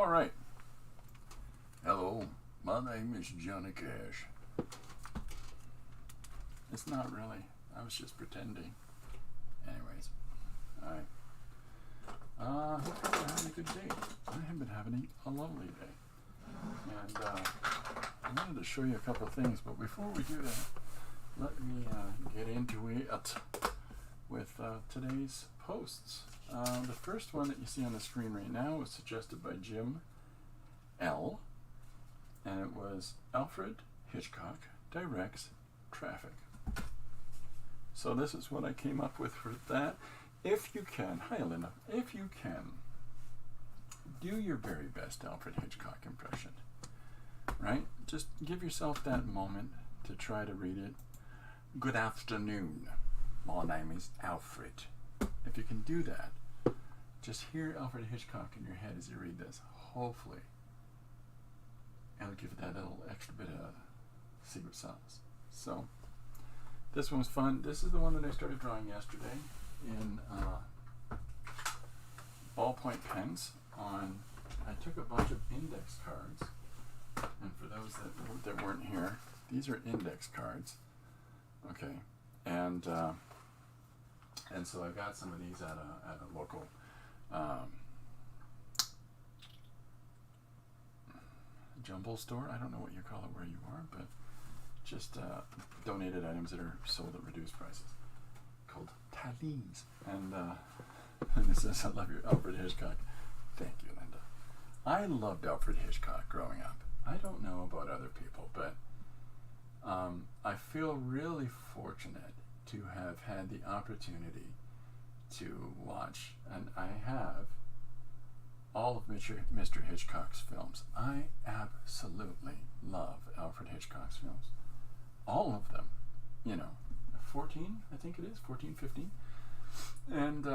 All right. Hello, my name is Johnny Cash. It's not really. I was just pretending. Anyways, alright. Hope you're having a good day. I have been having a lovely day. And I wanted to show you a couple of things, but before we do that, let me get into it with today's posts. The first one that you see on the screen right now was suggested by Jim L. And it was Alfred Hitchcock directs Traffic. So this is what I came up with for that. If you can, hi Linda, if you can, do your very best Alfred Hitchcock impression, right? Just give yourself that moment to try to read it. Good afternoon, my name is Alfred. If you can do that, just hear Alfred Hitchcock in your head as you read this. Hopefully, it'll give it that little extra bit of secret sauce. So, this one was fun. This is the one that I started drawing yesterday in ballpoint pens. I took a bunch of index cards, and for those that weren't here, these are index cards. Okay, and so I got some of these at a local jumble store. I don't know what you call it where you are, but just donated items that are sold at reduced prices, called tallies. And it says, I love your Alfred Hitchcock. Thank you, Linda. I loved Alfred Hitchcock growing up. I don't know about other people, but I feel really fortunate to have had the opportunity to watch, and I have, all of Mr. Hitchcock's films. I absolutely love Alfred Hitchcock's films. All of them, 14, I think it is, 14, 15. And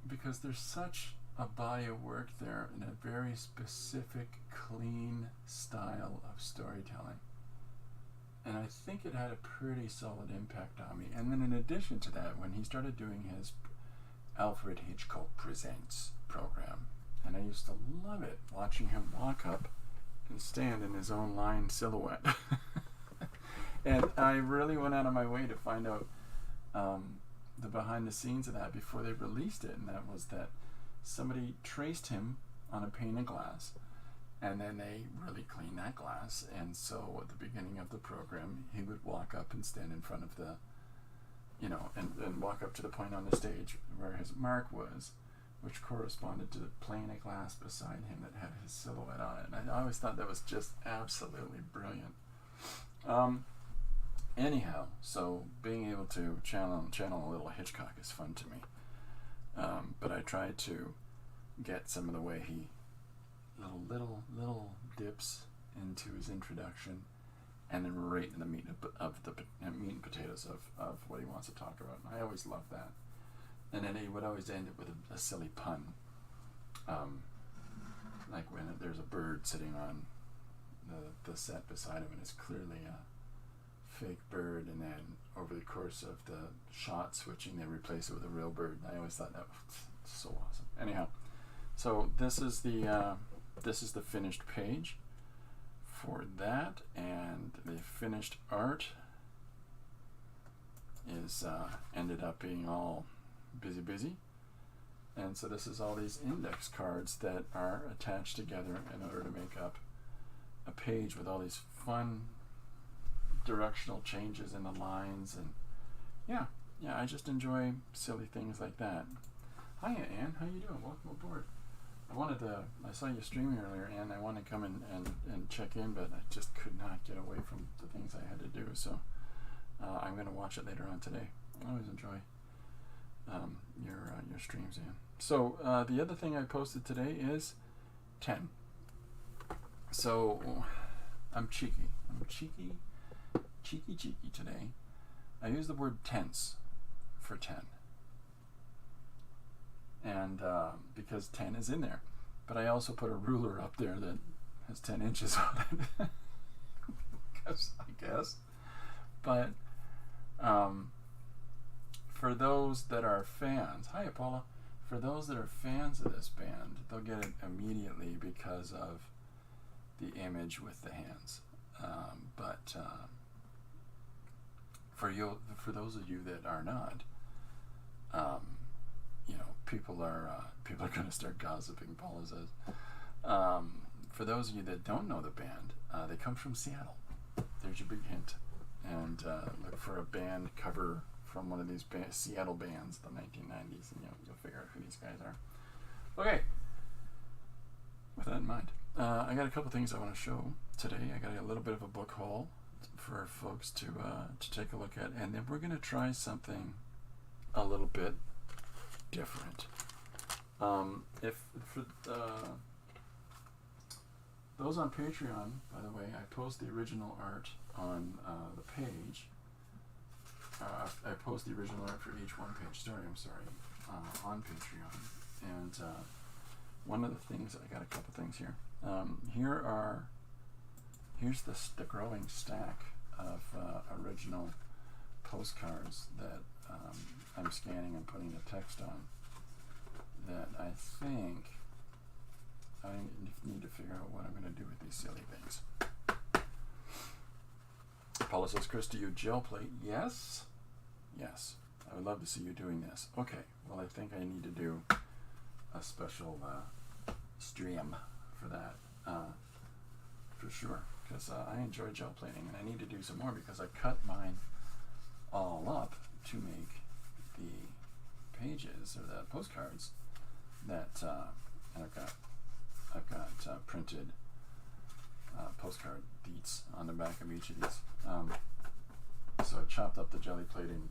because there's such a body of work there in a very specific, clean style of storytelling. And I think it had a pretty solid impact on me. And then in addition to that, when he started doing his Alfred Hitchcock Presents program, and I used to love it, watching him walk up and stand in his own line silhouette. And I really went out of my way to find out the behind the scenes of that before they released it, and that was that somebody traced him on a pane of glass, and then they really cleaned that glass, and so at the beginning of the program, he would walk up and stand in front of the, and walk up to the point on the stage where his mark was, which corresponded to the pane of glass beside him that had his silhouette on it. And I always thought that was just absolutely brilliant. Anyhow, so being able to channel a little Hitchcock is fun to me. But I tried to get some of the way he little dips into his introduction, and then right in the meat and potatoes of what he wants to talk about. And I always loved that. And then he would always end it with a silly pun, like when there's a bird sitting on the set beside him, and it's clearly a fake bird, and then over the course of the shot switching, they replace it with a real bird. And I always thought that was so awesome. Anyhow, so this is the finished page for that, and the finished art is ended up being all busy, and so this is all these index cards that are attached together in order to make up a page with all these fun directional changes in the lines. And yeah, I just enjoy silly things like that. Hiya, Ann, how you doing? Welcome aboard. I saw you streaming earlier, Ann. I wanted to come in and check in, but I just could not get away from the things I had to do, so I'm going to watch it later on today. I always enjoy your streams, Ann. So the other thing I posted today is 10. So I'm cheeky today. I use the word tense for 10, and because 10 is in there, but I also put a ruler up there that has 10 inches on it. I guess. But for those that are fans, hi Paula, for those that are fans of this band, they'll get it immediately because of the image with the hands. But for those of you that are not, people are going to start gossiping. Paula says. For those of you that don't know the band, they come from Seattle. There's your big hint. And look for a band cover from one of these Seattle bands, the 1990s, and you'll figure out who these guys are. Okay. With that in mind, I got a couple things I want to show today. I got a little bit of a book haul for folks to take a look at, and then we're going to try something a little bit different. If for those on Patreon, by the way, I post the original art on the page. I post the original art for each one-page story. On Patreon, and one of the things, I got a couple things here. Here's the growing stack of original postcards that I'm scanning and putting the text on, that I think I need to figure out what I'm going to do with these silly things. Paula says, Chris, do you gel plate? Yes. I would love to see you doing this. Okay, well, I think I need to do a special stream for that, for sure, because I enjoy gel plating, and I need to do some more because I cut mine all up to make the pages or the postcards that and I've got printed postcard deets on the back of each of these. So I chopped up the jelly plated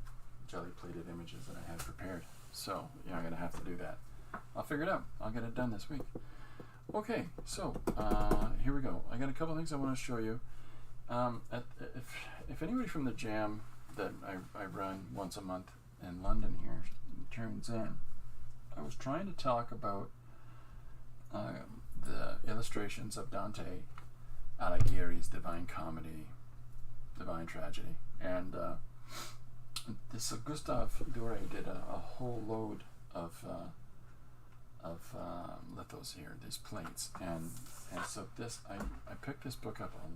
images that I had prepared. So I'm gonna have to do that. I'll figure it out. I'll get it done this week. Okay, so here we go. I got a couple things I want to show you. If anybody from the jam that I run once a month in London here turns in, I was trying to talk about the illustrations of Dante Alighieri's Divine Comedy, Divine Tragedy, and this Gustave Doré did a whole load of lithos here, these plates, and so this I picked this book up a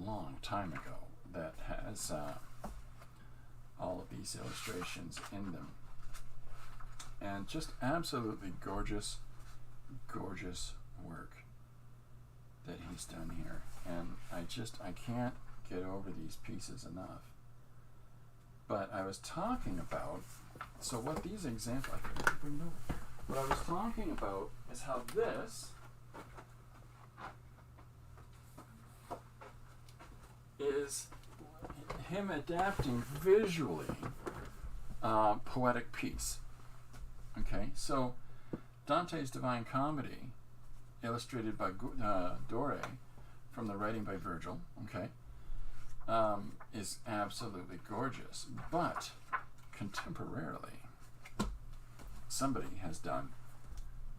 long time ago that has all of these illustrations in them, and just absolutely gorgeous work that he's done here, and I can't get over these pieces enough. But I was talking about, so what these examples, what I was talking about is how this is him adapting visually poetic piece. Okay, so Dante's Divine Comedy, illustrated by Doré from the writing by Virgil, okay, is absolutely gorgeous. But contemporarily, somebody has done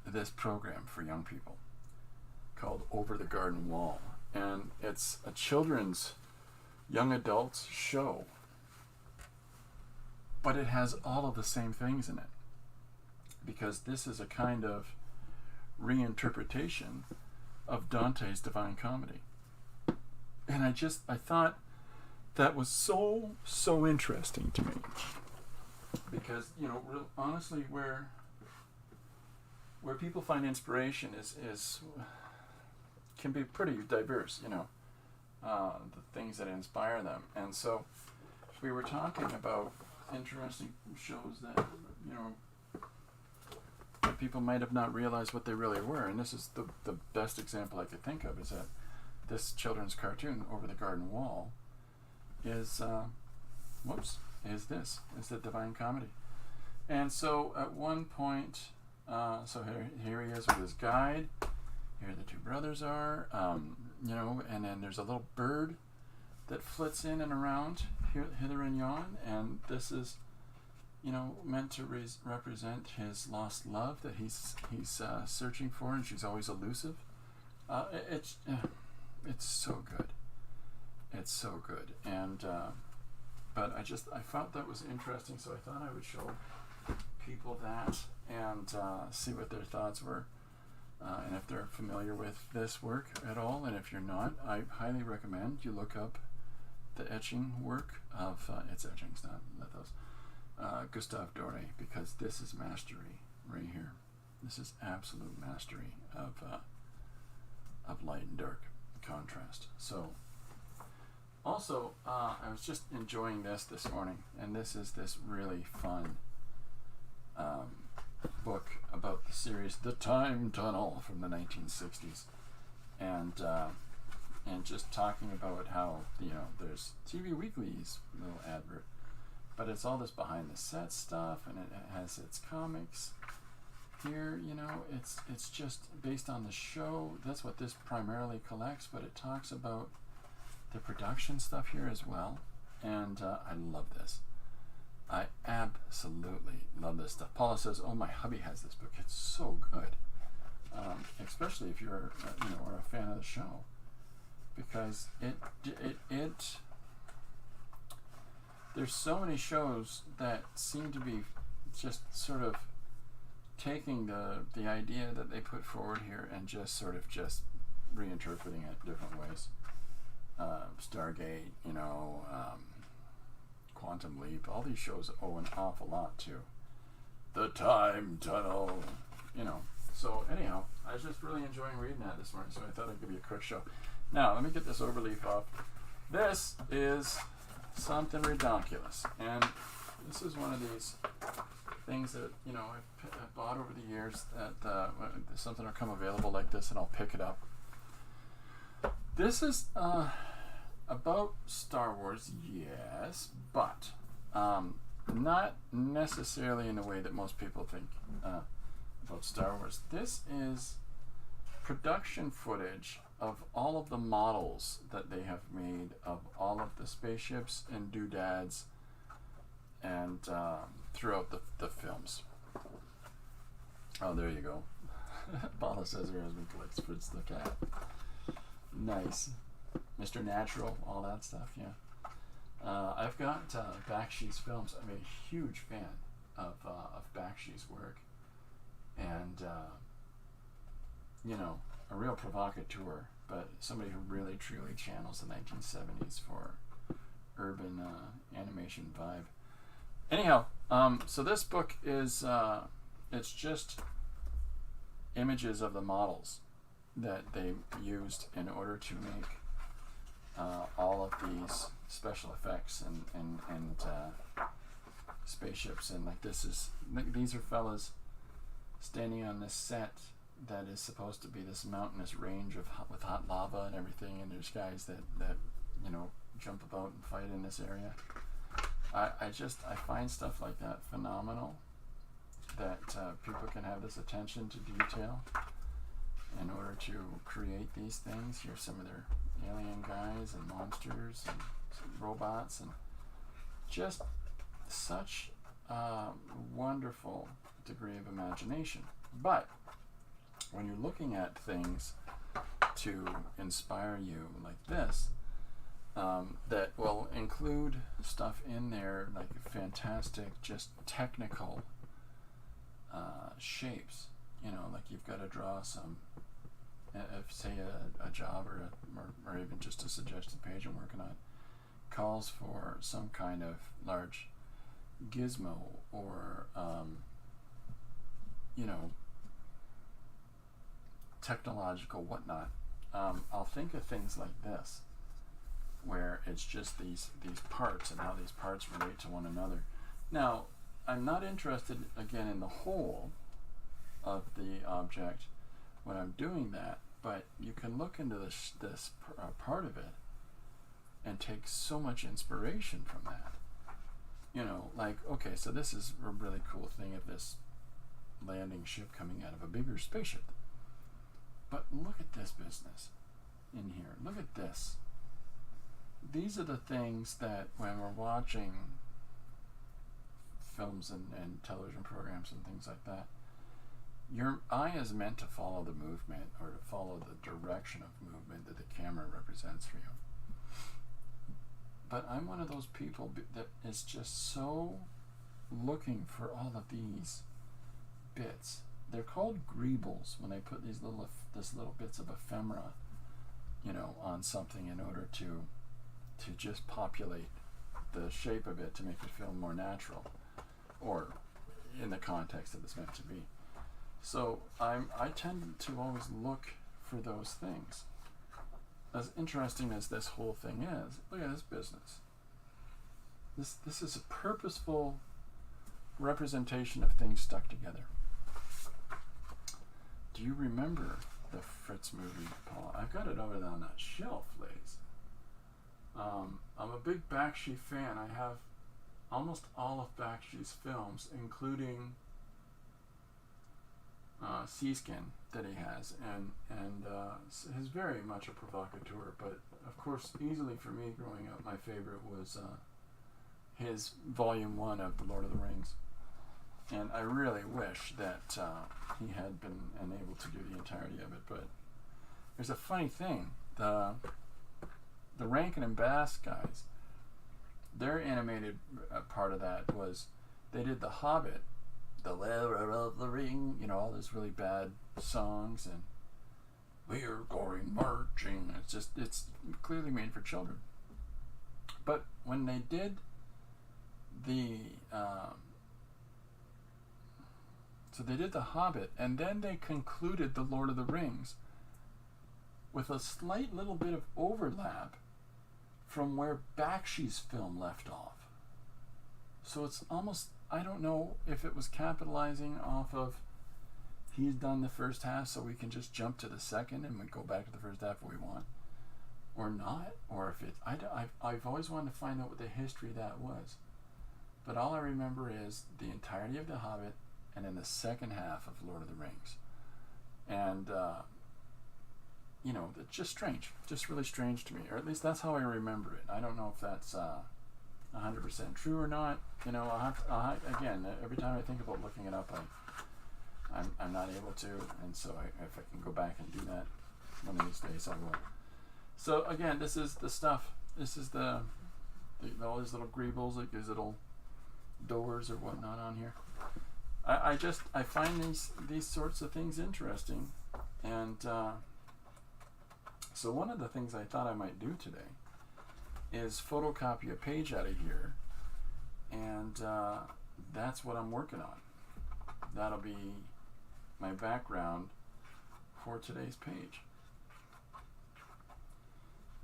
this program for young people called Over the Garden Wall, and it's a children's young adults show, but it has all of the same things in it, because this is a kind of reinterpretation of Dante's Divine Comedy. And I thought that was so interesting to me, because honestly, where people find inspiration is can be pretty diverse, the things that inspire them. And so we were talking about interesting shows that that people might have not realized what they really were, and this is the best example I could think of, is that this children's cartoon, Over the Garden Wall, is the Divine Comedy. And so at one point, so here he is with his guide. Here the two brothers are, and then there's a little bird that flits in and around hither and yon, and this is meant to represent his lost love that he's searching for, and she's always elusive. It's so good. It's so good, and but I felt that was interesting, so I thought I would show people that and see what their thoughts were, and if they're familiar with this work at all. And if you're not, I highly recommend you look up the etching work of it's etchings, not lithos, Gustave Doré, because this is mastery right here. This is absolute mastery of light and dark contrast. So also, I was just enjoying this morning, and this is this really fun book about the series The Time Tunnel from the 1960s, and just talking about how, you know, there's TV Weekly's little advert, but it's all this behind the set stuff, and it has its comics here. You know, it's just based on the show. That's what this primarily collects, but it talks about the production stuff here as well, and I love this. I absolutely love this stuff. Paula says, "Oh, my hubby has this book. It's so good," especially if you're, you know, or a fan of the show, because it there's so many shows that seem to be just sort of taking the idea that they put forward here and just sort of just reinterpreting it different ways. Stargate, you know, Quantum Leap, all these shows owe an awful lot to The Time Tunnel, you know. So anyhow, I was just really enjoying reading that this morning, so I thought I'd give you a quick show. Now, let me get this overleaf off. This is something ridiculous, and this is one of these things that, you know, I've bought over the years, that something will come available like this and I'll pick it up. This is about Star Wars, yes, but not necessarily in the way that most people think about Star Wars. This is production footage of all of the models that they have made of all of the spaceships and doodads and throughout the films. Oh, there you go. Paula says her husband collects Fritz the cat. Nice. Mr. Natural, all that stuff, yeah. I've got Bakshi's films. I'm a huge fan of Bakshi's work. And, you know, a real provocateur, but somebody who really truly channels the 1970s for urban animation vibe. Anyhow, so this book is, it's just images of the models that they used in order to make all of these special effects and spaceships. And like these are fellas standing on this set that is supposed to be this mountainous range with hot lava and everything, and there's guys that you know, jump about and fight in this area. I find stuff like that phenomenal, that people can have this attention to detail in order to create these things. Here's some of their alien guys and monsters and robots, and just such a wonderful degree of imagination. But when you're looking at things to inspire you like this, that will include stuff in there like fantastic, just technical shapes, you know, like you've got to draw some, if say a job or even just a suggested page I'm working on calls for some kind of large gizmo or you know, technological whatnot, I'll think of things like this, where it's just these parts and how these parts relate to one another. Now, I'm not interested, again, in the whole of the object when I'm doing that, but you can look into this part of it and take so much inspiration from that. You know, like, okay, so this is a really cool thing of this landing ship coming out of a bigger spaceship. But look at this business in here. Look at this. These are the things that when we're watching films and television programs and things like that, your eye is meant to follow the movement, or to follow the direction of movement that the camera represents for you. But I'm one of those people that is just so looking for all of these bits. They're called greebles when they put these little bits of ephemera, on something in order to just populate the shape of it to make it feel more natural, or in the context that it's meant to be. So I tend to always look for those things. As interesting as this whole thing is, look at this business. This is a purposeful representation of things stuck together. Do you remember the Fritz movie, Paul? I've got it over there on that shelf, ladies. I'm a big Bakshi fan. I have almost all of Bakshi's films, including Seaskin that he has, and he's very much a provocateur. But of course, easily for me growing up, my favorite was his Volume 1 of The Lord of the Rings. And I really wish that he had been unable to do the entirety of it. But there's a funny thing. The Rankin and Bass guys, their animated part of that was they did The Hobbit, The Lord of the Ring, all those really bad songs, and we're going marching. It's clearly made for children. But when they did so they did The Hobbit, and then they concluded The Lord of the Rings with a slight little bit of overlap from where Bakshi's film left off. So it's almost, I don't know if it was capitalizing off of he's done the first half so we can just jump to the second and we go back to the first half if we want, or not, or if it, I've always wanted to find out what the history of that was. But all I remember is the entirety of The Hobbit and in the second half of Lord of the Rings. And, it's just strange. Just really strange to me. Or at least that's how I remember it. I don't know if that's 100% true or not. Again, every time I think about looking it up, I'm not able to. And so if I can go back and do that one of these days, I will. So again, this is the stuff. This is all these little greebles, like these little doors or whatnot on here. I find these sorts of things interesting, and so one of the things I thought I might do today is photocopy a page out of here, and that's what I'm working on. That'll be my background for today's page,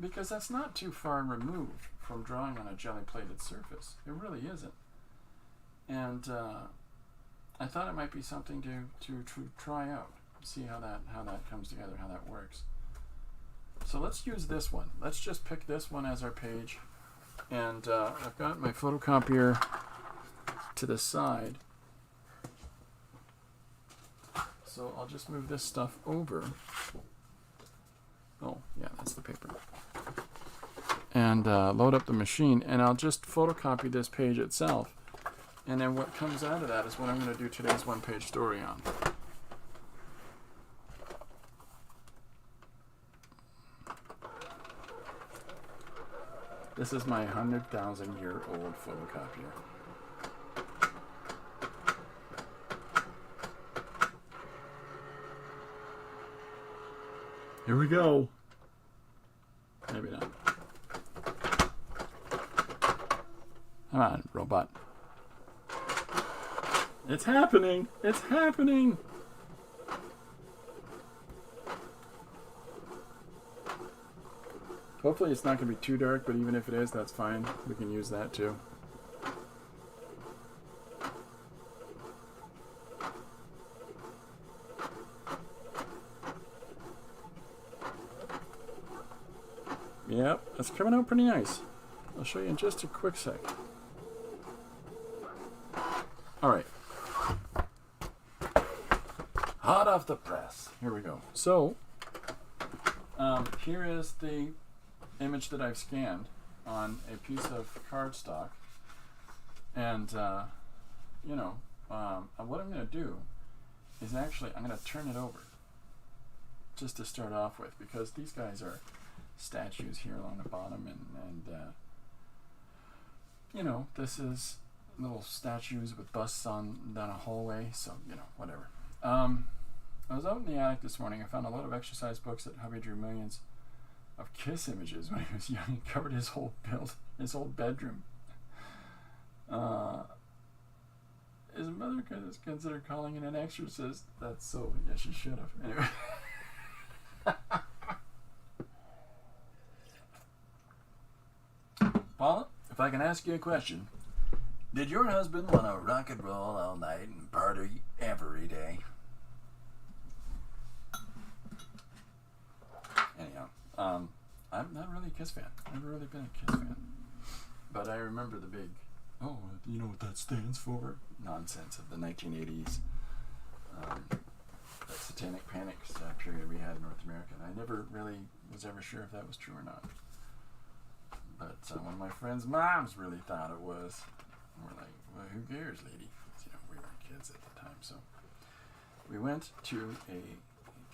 because that's not too far removed from drawing on a jelly-plated surface. It really isn't. And I thought it might be something to try out, see how that comes together, how that works. So let's use this one. Let's just pick this one as our page. And I've got my photocopier to the side. So I'll just move this stuff over. Oh, yeah, that's the paper. And load up the machine, and I'll just photocopy this page itself. And then what comes out of that is what I'm going to do today's one-page story on. This is my 100,000-year-old photocopier. Here we go. Maybe not. Come on, robot. It's happening! It's happening! Hopefully it's not going to be too dark, but even if it is, that's fine. We can use that too. Yep, that's coming out pretty nice. I'll show you in just a quick sec. Alright. Hot off the press. Here we go. So, here is the image that I've scanned on a piece of cardstock. And, what I'm going to do is actually, I'm going to turn it over. Just to start off with, because these guys are statues here along the bottom, and this is little statues with busts on down a hallway, so whatever. I was out in the attic this morning. I found a lot of exercise books that hubby drew millions of kiss images when he was young. He covered his whole bedroom. His mother considered calling it an exorcist. That's so. Yeah, she should have. Anyway. Paula, if I can ask you a question, did your husband want to rock and roll all night and party every day? Anyhow, I'm not really a Kiss fan. Never really been a Kiss fan. But I remember the big, oh, you know what that stands for? Nonsense of the 1980s. That satanic panic period we had in North America. And I never really was ever sure if that was true or not. But one of my friends' moms really thought it was. And we're like, well, who cares, lady? We were kids at the time. So we went to a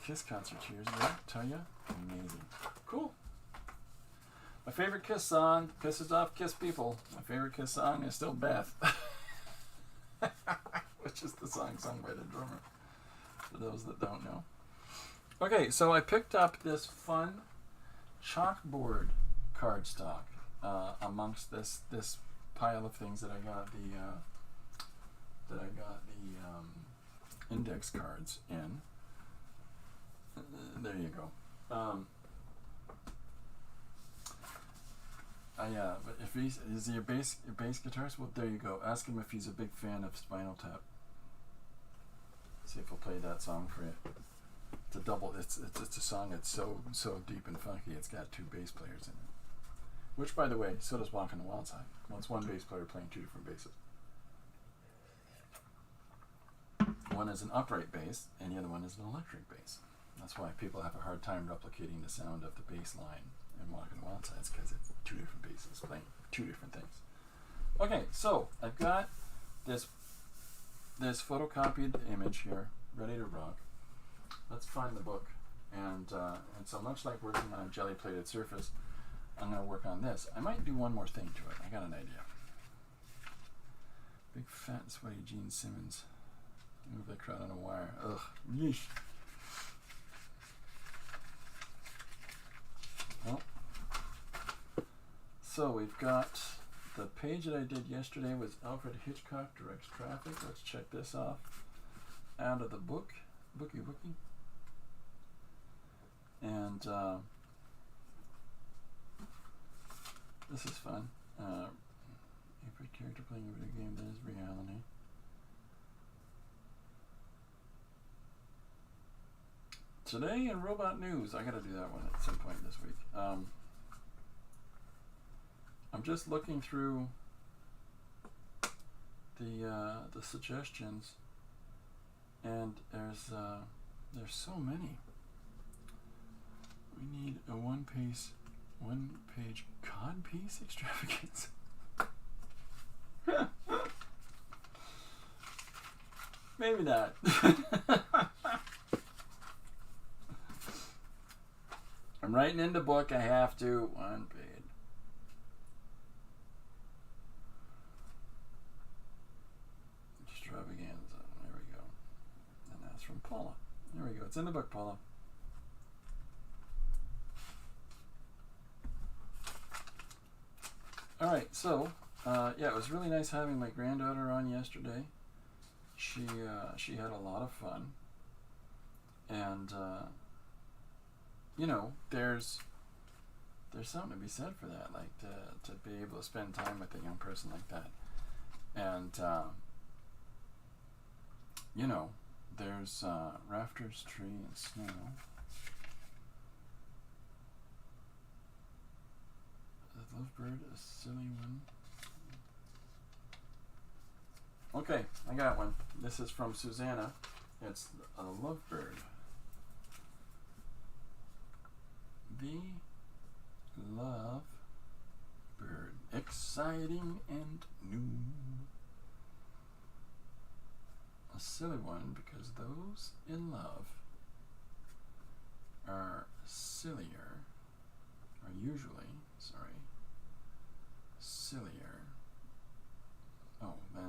Kiss concert years ago. Tell ya, amazing. Cool. My favorite Kiss song pisses off Kiss people. My favorite Kiss song is still Beth. Which is the song sung by the drummer. For those that don't know. Okay, so I picked up this fun chalkboard cardstock amongst this pile of things that I got the index cards in. There you go. But if is he a bass guitarist? Well, there you go. Ask him if he's a big fan of Spinal Tap. See if he'll play that song for you. It's a double. It's a song that's so deep and funky. It's got two bass players in it. Which, by the way, so does Walk on the Wild Side. Well, it's one bass player playing two different basses. One is an upright bass, and the other one is an electric bass. That's why people have a hard time replicating the sound of the bass line in Walk on the Wild Side, because it's two different basses playing two different things. Okay, so I've got this photocopied image here, ready to rock. Let's find the book, and so much like working on a jelly-plated surface, I'm going to work on this. I might do one more thing to it. I got an idea. Big fat and sweaty Gene Simmons. Move that crowd on a wire. Ugh. Yeesh. Well, so we've got the page that I did yesterday was Alfred Hitchcock Directs Traffic. Let's check this off. Out of the book. Bookie. And this is fun. Every character playing a video game that is reality. Today in Robot News, I gotta do that one at some point this week. I'm just looking through the suggestions, and there's so many. We need a one-page codpiece extravaganza. Maybe not. I'm writing in the book. I have to. One page. Extravaganza. There we go. And that's from Paula. There we go. It's in the book, Paula. All right. So, it was really nice having my granddaughter on yesterday. She had a lot of fun, and there's something to be said for that, like to be able to spend time with a young person like that, and there's rafters, tree, and snow. The lovebird, a silly one. Okay, I got one. This is from Susanna. It's a lovebird. The lovebird. Exciting and new. A silly one, because those in love are usually sillier. Oh, then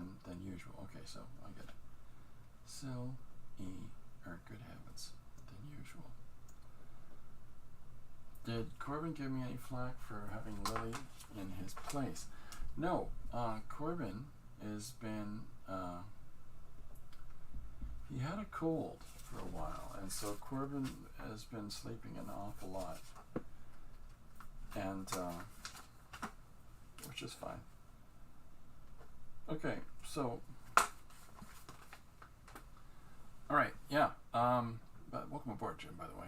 good habits than usual. Did Corbin give me any flack for having Lily in his place? No, Corbin has been, he had a cold for a while, and so Corbin has been sleeping an awful lot, and, which is fine. Okay, so, alright, yeah, but welcome aboard, Jim, by the way.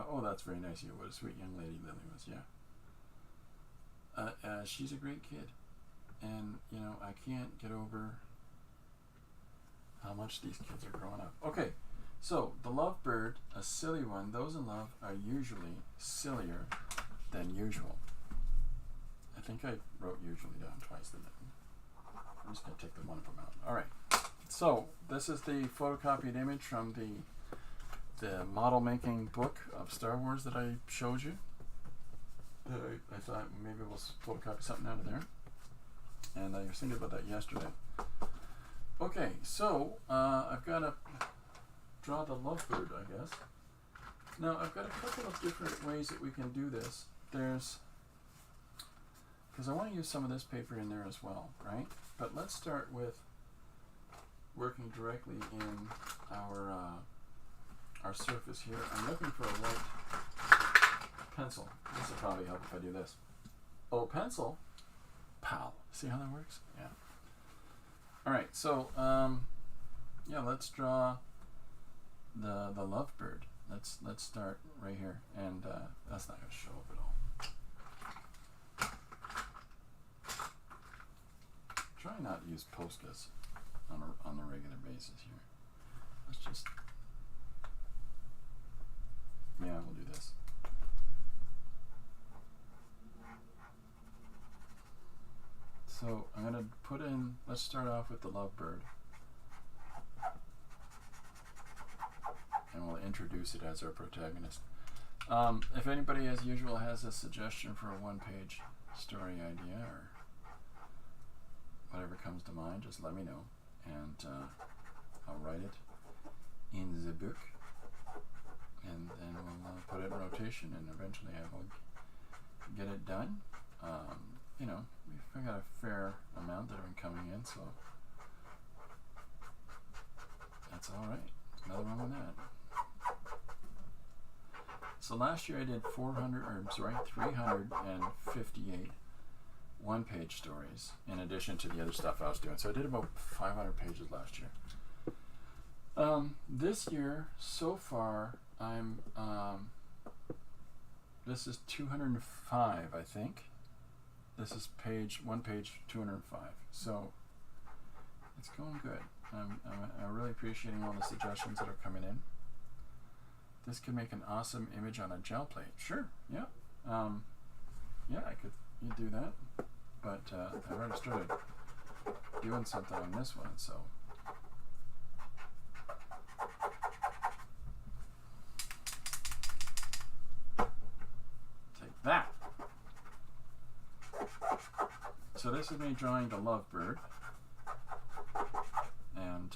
Oh, that's very nice of you. What a sweet young lady Lily was, yeah. She's a great kid, and, you know, I can't get over how much these kids are growing up. Okay, so, the lovebird, a silly one. Those in love are usually sillier than usual. I think I wrote usually down twice, didn't I? I'm just going to take the one of them out. Alright, so, this is the photocopied image from the model making book of Star Wars that I showed you. I thought maybe we'll photocopy something out of there. And I was thinking about that yesterday. Okay, so I've got to draw the lovebird, I guess. Now I've got a couple of different ways that we can do this. Because I want to use some of this paper in there as well, right? But let's start with working directly in our surface here. I'm looking for a white pencil. This will probably help if I do this. Oh, pencil? Pal. See how that works? Yeah. Alright, so, yeah, let's draw the lovebird. Let's start right here. And that's not going to show up at all. Try not to use Postcards on a regular basis here. Let's just... Yeah, we'll do this. So I'm going to put in, let's start off with the lovebird. And we'll introduce it as our protagonist. If anybody, as usual, has a suggestion for a one-page story idea or whatever comes to mind, just let me know. And I'll write it in the book. And then we'll put it in rotation, and eventually I will get it done. You know, we've got a fair amount that have been coming in, so that's all right. Nothing wrong with that. So last year I did 358 one-page stories in addition to the other stuff I was doing. So I did about 500 pages last year. This year, so far, I'm this is 205, I think. This is one page 205. So it's going good. I'm really appreciating all the suggestions that are coming in. This could make an awesome image on a gel plate. Sure, yeah. Yeah, you do that. But I already started doing something on this one, so. Take that. So this is me drawing the lovebird. And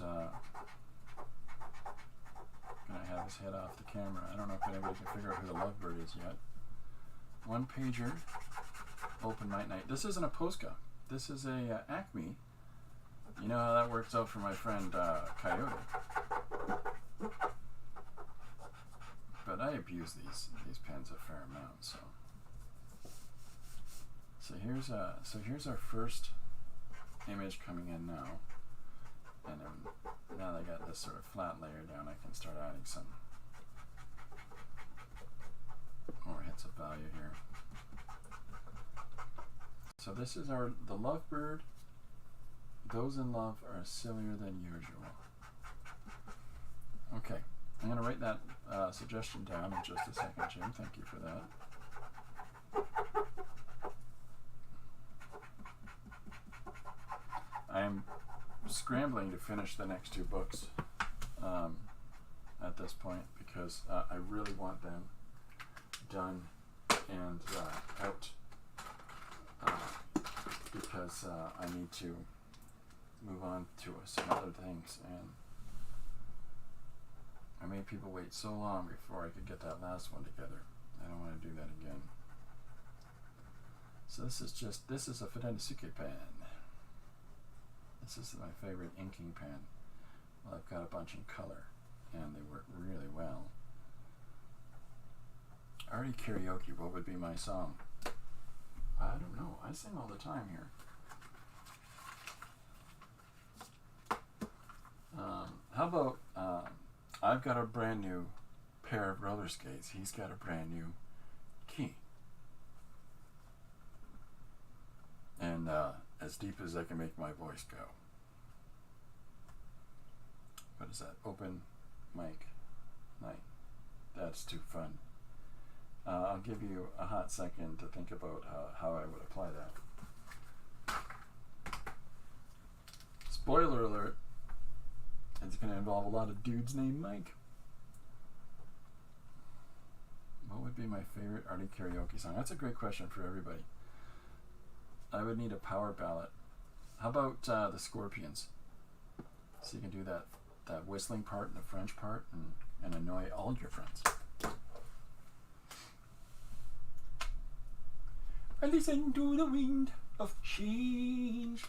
gonna have his head off the camera. I don't know if anybody can figure out who the lovebird is yet. One pager, open night night. This isn't a Posca. This is a Acme. You know how that works out for my friend Coyote. But I abuse these pens a fair amount, so. So here's our first image coming in now. And then now that I got this sort of flat layer down, I can start adding some more hits of value here. So this is the lovebird. Those in love are sillier than usual. Okay, I'm going to write that suggestion down in just a second, Jim. Thank you for that. I am scrambling to finish the next two books at this point because I really want them done and out because I need to move on to some other things, and I made people wait so long before I could get that last one together. I don't want to do that again. So this is a Fudenosuke pen. This is my favorite inking pen. Well, I've got a bunch in color, and they work really well. Already karaoke, what would be my song? I don't know. I sing all the time here. How about I've got a brand new pair of roller skates. He's got a brand new key. And as deep as I can make my voice go. What is that? Open mic night. That's too fun. I'll give you a hot second to think about how I would apply that. Spoiler alert. It's going to involve a lot of dudes named Mike. What would be my favorite Artie karaoke song? That's a great question for everybody. I would need a power ballad. How about the Scorpions? So you can do that whistling part and the French part and annoy all your friends. I listen to the wind of change.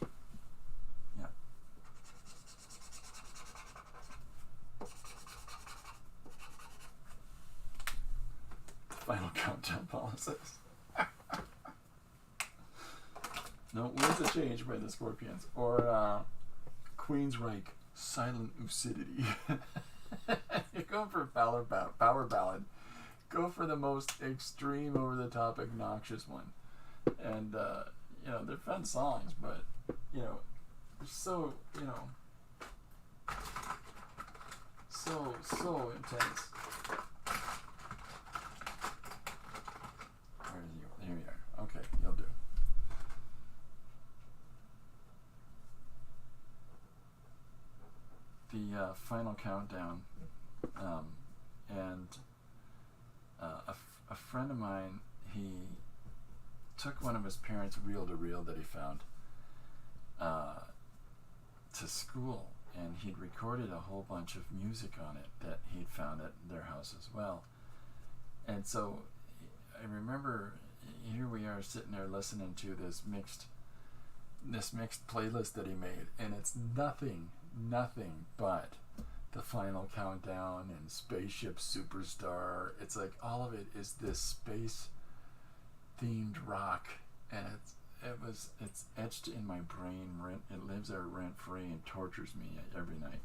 Yeah. Final countdown policies. No, Winds of Change by the Scorpions. Or Queensryche, Silent Lucidity. You're going for power ballad. Go for the most extreme, over-the-top, obnoxious one. And, they're fun songs, but, they're so, so intense. Where are you? Here you are. Okay, you'll do. The final countdown, and a friend of mine, he took one of his parents' reel-to-reel that he found to school, and he'd recorded a whole bunch of music on it that he'd found at their house as well. And so I remember here we are sitting there listening to this mixed playlist that he made, and it's nothing but the final countdown and Spaceship Superstar. It's like all of it is this space themed rock, and it's etched in my brain. It lives there rent free and tortures me every night.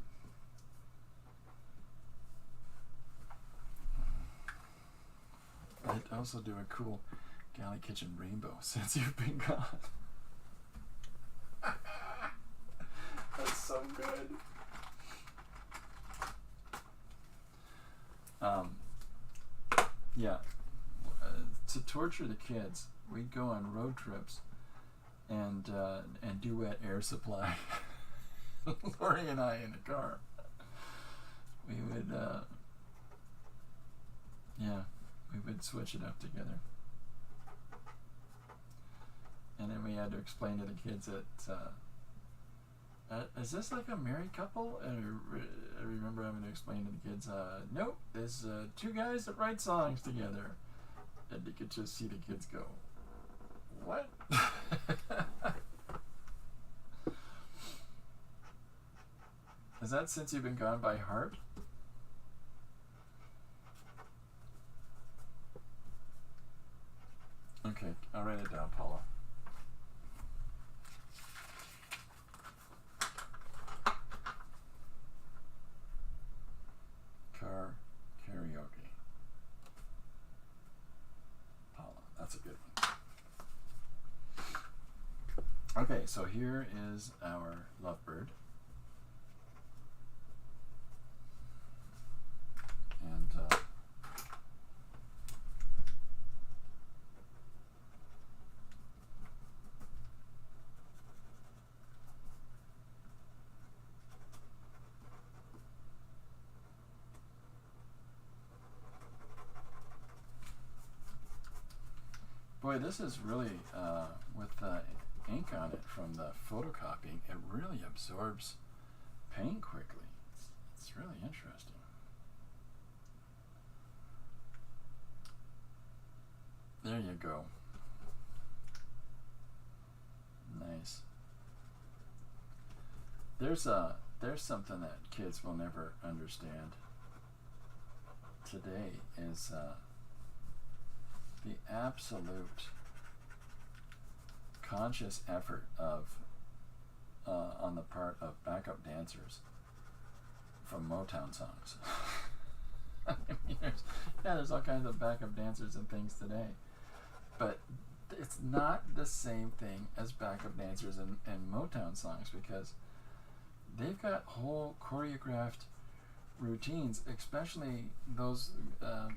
I'd also do a cool Galley Kitchen Rainbow since you've been gone. That's so good. To torture the kids, we'd go on road trips and duet Air Supply. Lori and I in the car. We would switch it up together. And then we had to explain to the kids that is this like a married couple? And I remember having to explain to the kids, nope, there's two guys that write songs together. And you could just see the kids go, what? Is that Since You've Been Gone by heart? Okay, I'll write it down, Paula. Car karaoke. Paula, that's a good one. Okay, so here is our lovebird. And boy, this is really, with the ink on it from the photocopying, it really absorbs paint quickly. It's really interesting. There you go. Nice. There's something that kids will never understand today is the absolute conscious effort of on the part of backup dancers from Motown songs. I mean, there's all kinds of backup dancers and things today, but it's not the same thing as backup dancers in Motown songs, because they've got whole choreographed routines, especially those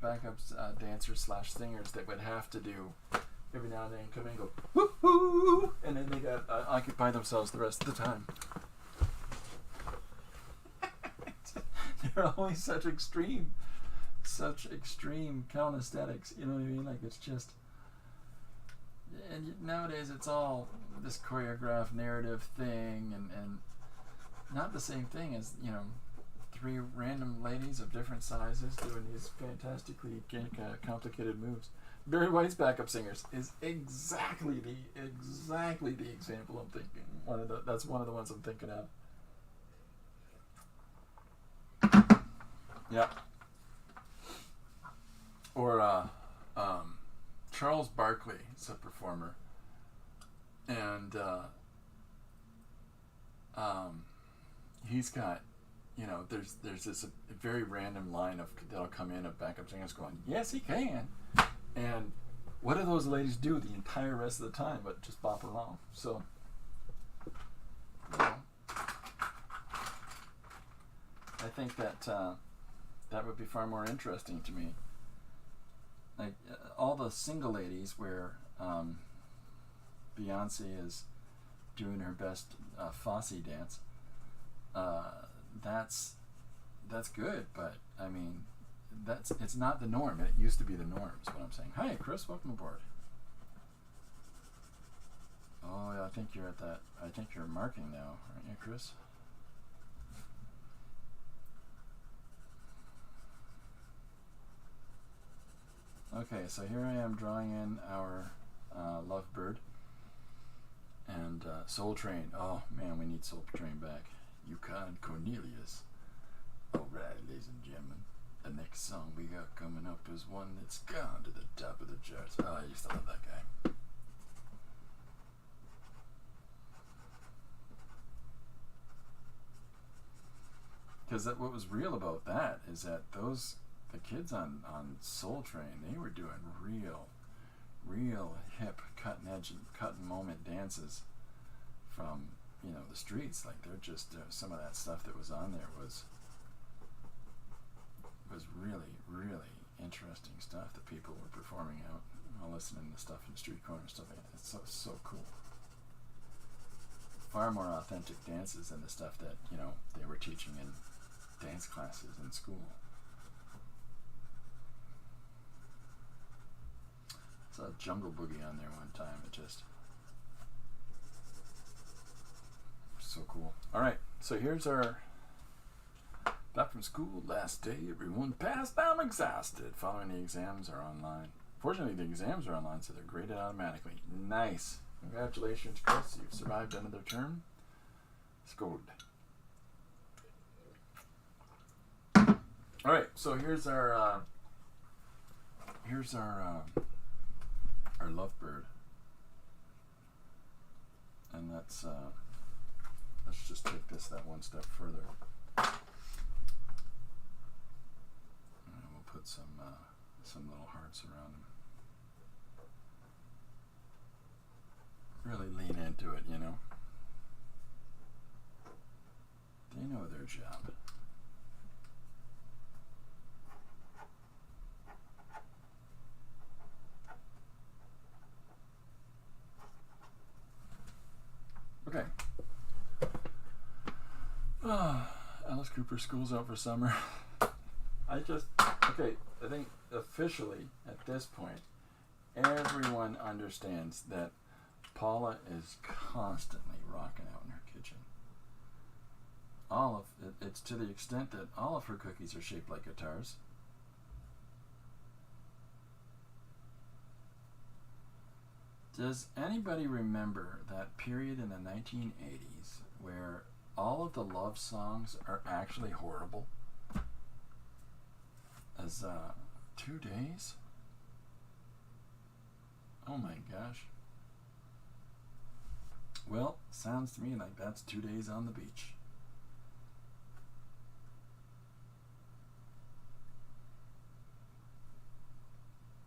backup dancers / singers that would have to do every now and then come in and go whoop whoo, and then they got occupy themselves the rest of the time. They're always such extreme calisthenics. You know what I mean? Like, it's just. And nowadays it's all this choreographed narrative thing, and not the same thing as, you know, 3 random ladies of different sizes doing these fantastically complicated moves. Barry White's backup singers is exactly the example I'm thinking. That's one of the ones I'm thinking of. Yeah. Or Charles Barkley is a performer, and he's got, you know, there's this very random line that'll come in of backup singers going, yes, he can, and what do those ladies do the entire rest of the time but just bop along? So, you know, I think that that would be far more interesting to me. Like all the single ladies where Beyonce is doing her best Fosse dance, that's good, but I mean, it's not the norm. It used to be the norm, is what I'm saying. Hi, Chris, welcome aboard. Oh, yeah, I think you're marking now, aren't you, Chris? Okay, so here I am drawing in our Lovebird and Soul Train. Oh man, we need Soul Train back. Yukon Cornelius. Alright, ladies and gentlemen, the next song we got coming up is one that's gone to the top of the charts. Oh, I used to love that guy. Because what was real about that is that the kids on Soul Train, they were doing real hip, cutting edge and cutting moment dances from, you know, the streets. Like, they're just some of that stuff that was on there was really interesting stuff that people were performing out while listening to stuff in the street corner, stuff like that. It's so cool. Far more authentic dances than the stuff that, you know, they were teaching in dance classes in school. Saw Jungle Boogie on there one time. It just so cool. All right, so here's our back from school last day. Everyone passed. I'm exhausted. Following the exams are online. Fortunately, the exams are online, so they're graded automatically. Nice. Congratulations, Chris. You've survived another term. Scored. All right, so here's our Lovebird, and let's just take that one step further. And we'll put some little hearts around them. Really lean into it, you know. They know their job. Okay. Alice Cooper, school's out for summer. I think officially at this point, everyone understands that Paula is constantly rocking out in her kitchen. It's to the extent that all of her cookies are shaped like guitars. Does anybody remember that period in the 1980s where all of the love songs are actually horrible? As 2 days? Oh my gosh. Well, sounds to me like that's 2 days on the beach.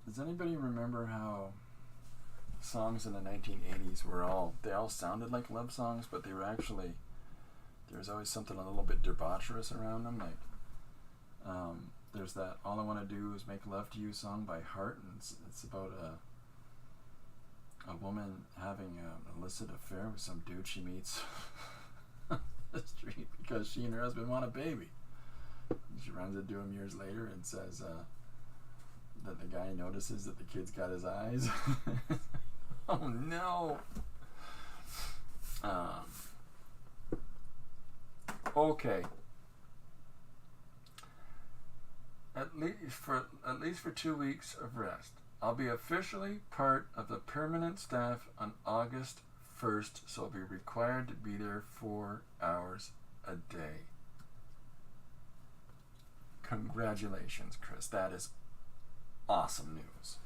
Does anybody remember how songs in the 1980s they all sounded like love songs, but they were actually, there was always something a little bit debaucherous around them, like there's that All I Want to Do Is Make Love to You song by Heart, and it's about a woman having an illicit affair with some dude she meets on the street because she and her husband want a baby. And she runs into him years later and says that the guy notices that the kid's got his eyes. Oh no. Okay. At least for 2 weeks of rest, I'll be officially part of the permanent staff on August 1st, so I'll be required to be there 4 hours a day. Congratulations, Chris. That is awesome news.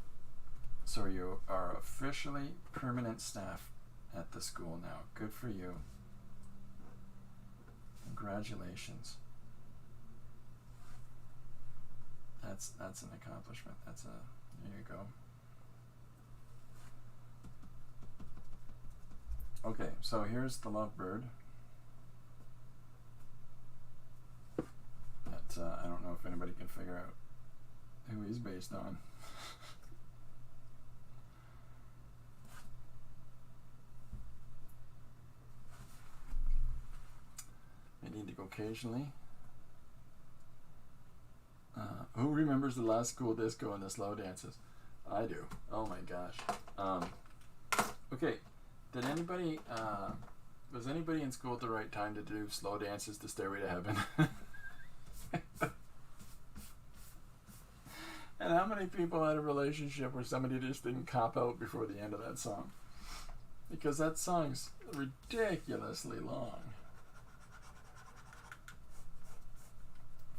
So you are officially permanent staff at the school now. Good for you. Congratulations. That's an accomplishment. There you go. Okay, so here's the lovebird. That I don't know if anybody can figure out who he's based on. I need to go occasionally. Who remembers the last school disco and the slow dances? I do. Oh my gosh. Okay. Did anybody was anybody in school at the right time to do slow dances to Stairway to Heaven? And how many people had a relationship where somebody just didn't cop out before the end of that song? Because that song's ridiculously long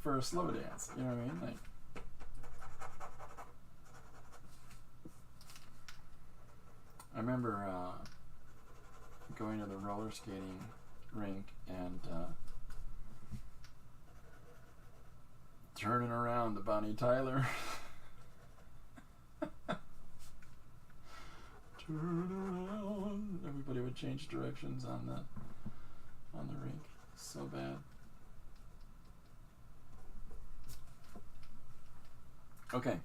for a slow dance. You know what I mean? Like, I remember going to the roller skating rink and turning around to Bonnie Tyler. Turn around. Everybody would change directions on the rink. So bad. Okay.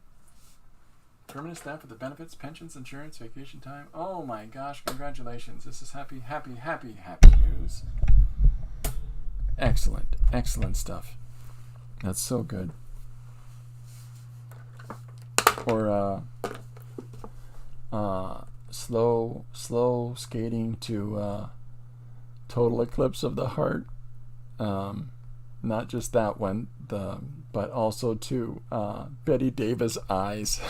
Permanent staff with the benefits, pensions, insurance, vacation time. Oh my gosh, congratulations. This is happy news. Excellent, excellent stuff. That's so good. Or slow skating to Total Eclipse of the Heart. Not just that one, but also to Betty Davis' Eyes.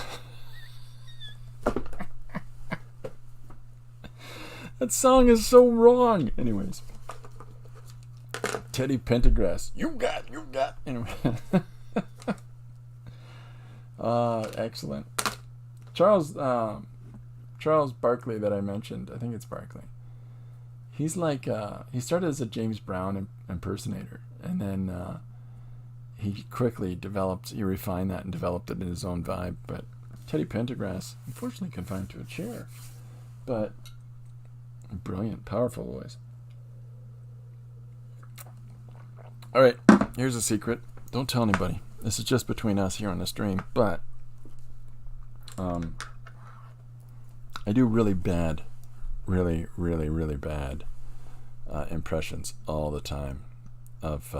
That song is so wrong. Anyways, Teddy Pendergrass, you got. Anyway, excellent. Charles Barkley that I mentioned. I think it's Barkley. He's like he started as a James Brown impersonator, and then he quickly refined that and developed it in his own vibe. But Teddy Pendergrass, unfortunately confined to a chair, but brilliant, powerful voice. All right, here's a secret. Don't tell anybody. This is just between us here on the stream. But I do really bad, really bad impressions all the time of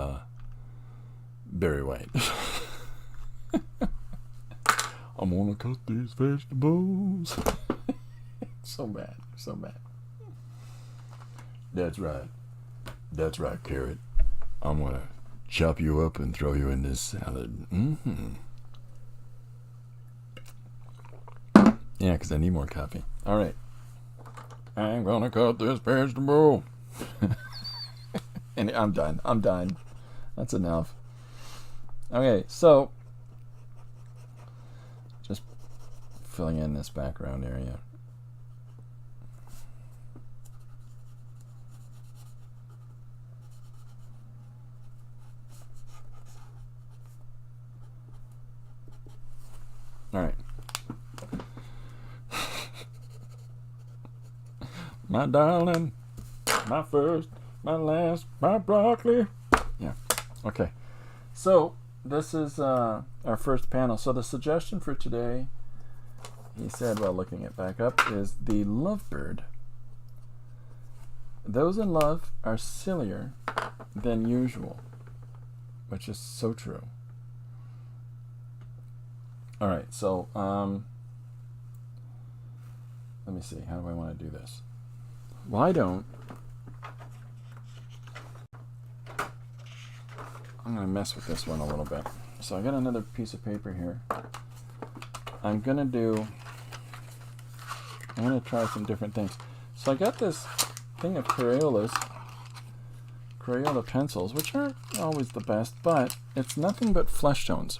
Barry White. I'm gonna cut these vegetables. So bad. That's right, Carrot. I'm gonna chop you up and throw you in this salad. Yeah, because I need more coffee. All right. I'm gonna cut this vegetable. And I'm done. That's enough. Okay, so just filling in this background area. All right. My darling, my first, my last, my broccoli. Yeah. Okay. So this is our first panel. So the suggestion for today, he said while looking it back up, is the lovebird. Those in love are sillier than usual, which is so true. All right, so let me see. How do I want to do this? Why don't I'm going to mess with this one a little bit. So I got another piece of paper here. I'm going to try some different things. So I got this thing of Crayola pencils, which aren't always the best, but it's nothing but flesh tones.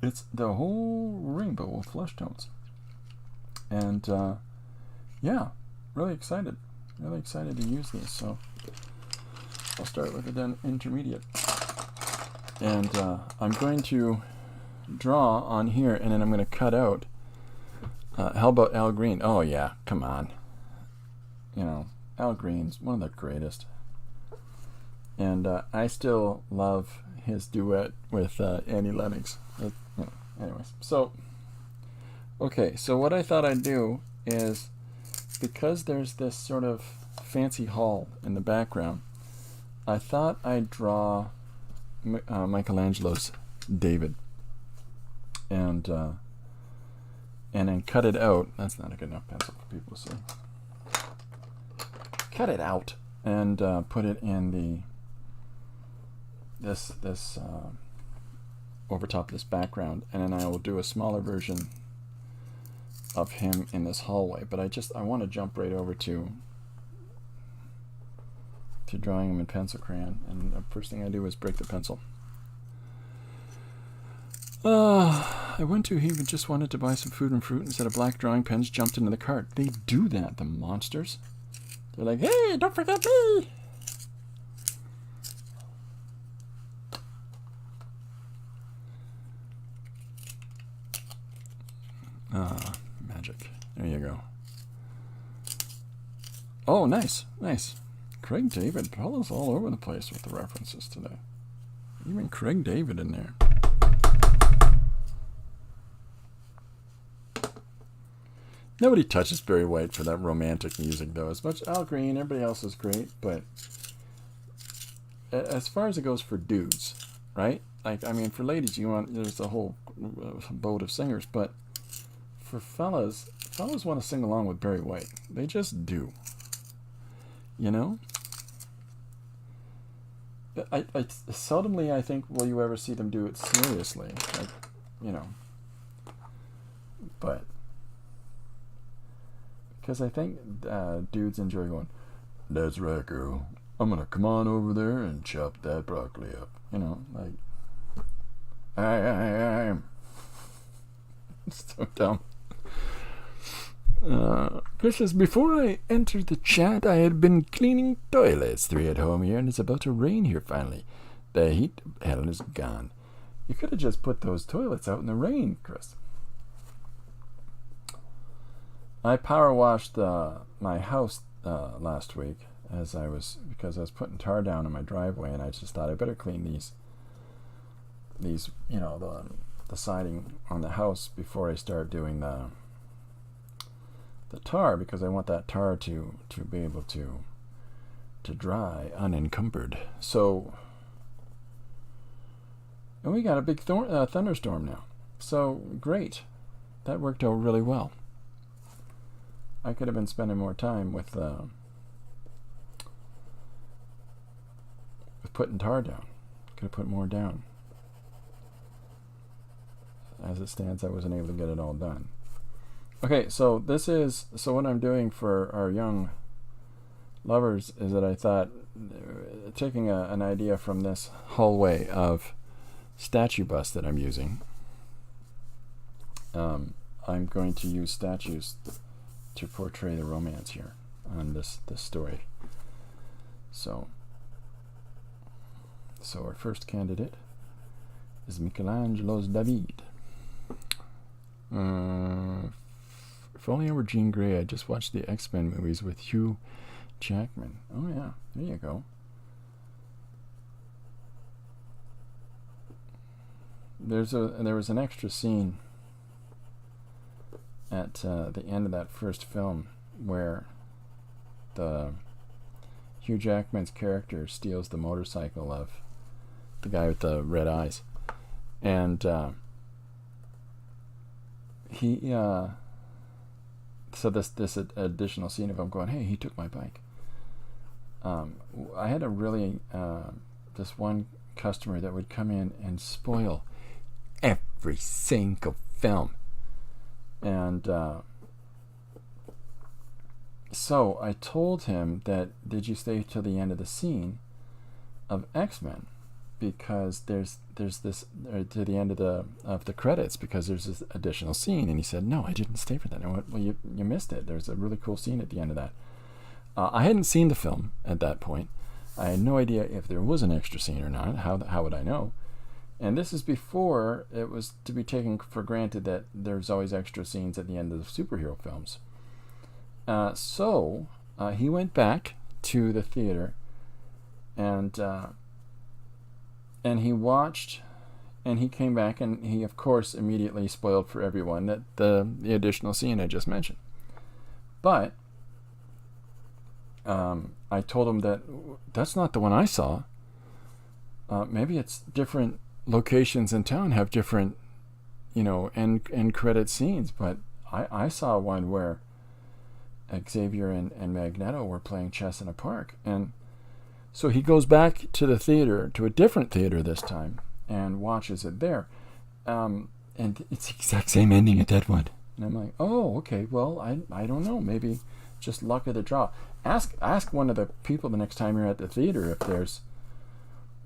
It's the whole rainbow of flesh tones. And yeah, really excited to use these. So I'll start with an intermediate. And I'm going to draw on here, and then I'm going to cut out. How about Al Green? Oh yeah, come on. You know, Al Green's one of the greatest. And I still love his duet with Annie Lennox. Anyways, so okay, so what I thought I'd do is, because there's this sort of fancy hall in the background, I thought I'd draw Michelangelo's David, and then cut it out. That's not a good enough pencil for people to see. Cut it out and put it in this over top of this background, and then I will do a smaller version of him in this hallway. But I want to jump right over to drawing him in pencil crayon, and the first thing I do is break the pencil. I went to he just wanted to buy some food and fruit, instead of black drawing pens jumped into the cart. They do that, the monsters. They're like, hey, don't forget me. Magic. There you go. Oh, nice. Craig David. Paula's all over the place with the references today. Even Craig David in there. Nobody touches Barry White for that romantic music, though. As much Al Green, everybody else is great, but as far as it goes for dudes, right? Like, I mean, for ladies, there's a whole boat of singers, but for fellas want to sing along with Barry White. They just do. You know? I seldomly, I think, will you ever see them do it seriously. Like, you know. But because I think dudes enjoy going, that's right, girl. I'm going to come on over there and chop that broccoli up. You know, like, I'm so dumb. Chris says, before I entered the chat, I had been cleaning toilets 3 at home here, and it's about to rain here finally. The heat hell is gone. You could have just put those toilets out in the rain, Chris. I power washed my house last week because I was putting tar down in my driveway, and I just thought I better clean these you know, the siding on the house before I start doing the tar, because I want that tar to be able to dry unencumbered. So, and we got a big thunderstorm now. So great, that worked out really well. I could have been spending more time with putting tar down. Could have put more down. As it stands, I wasn't able to get it all done. Okay, so what I'm doing for our young lovers is that I thought, taking an idea from this hallway of statue bust that I'm using, I'm going to use statues to portray the romance here on this story. So our first candidate is Michelangelo's David. If only I were Jean Grey, I just watched the X-Men movies with Hugh Jackman. Oh yeah, there you go. There was an extra scene at the end of that first film where the Hugh Jackman's character steals the motorcycle of the guy with the red eyes, and so this additional scene of him going, hey, he took my bike. I had a really this one customer that would come in and spoil every single film, and so I told him that, did you stay till the end of the scene of X-Men? Because there's this to the end of the credits, because there's this additional scene. And he said, no, I didn't stay for that. And I went, well, you missed it. There's a really cool scene at the end of that. I hadn't seen the film at that point. I had no idea if there was an extra scene or not. How would I know? And this is before it was to be taken for granted that there's always extra scenes at the end of the superhero films. So he went back to the theater and he watched, and he came back, and he, of course, immediately spoiled for everyone that the additional scene I just mentioned. But I told him that that's not the one I saw. Maybe it's different locations in town have different, end credit scenes. But I saw one where Xavier and Magneto were playing chess in a park, and so he goes back to the theater, to a different theater this time, and watches it there. And it's the exact same ending at that one. And I'm like, oh, okay, well, I don't know. Maybe just luck of the draw. Ask one of the people the next time you're at the theater if there's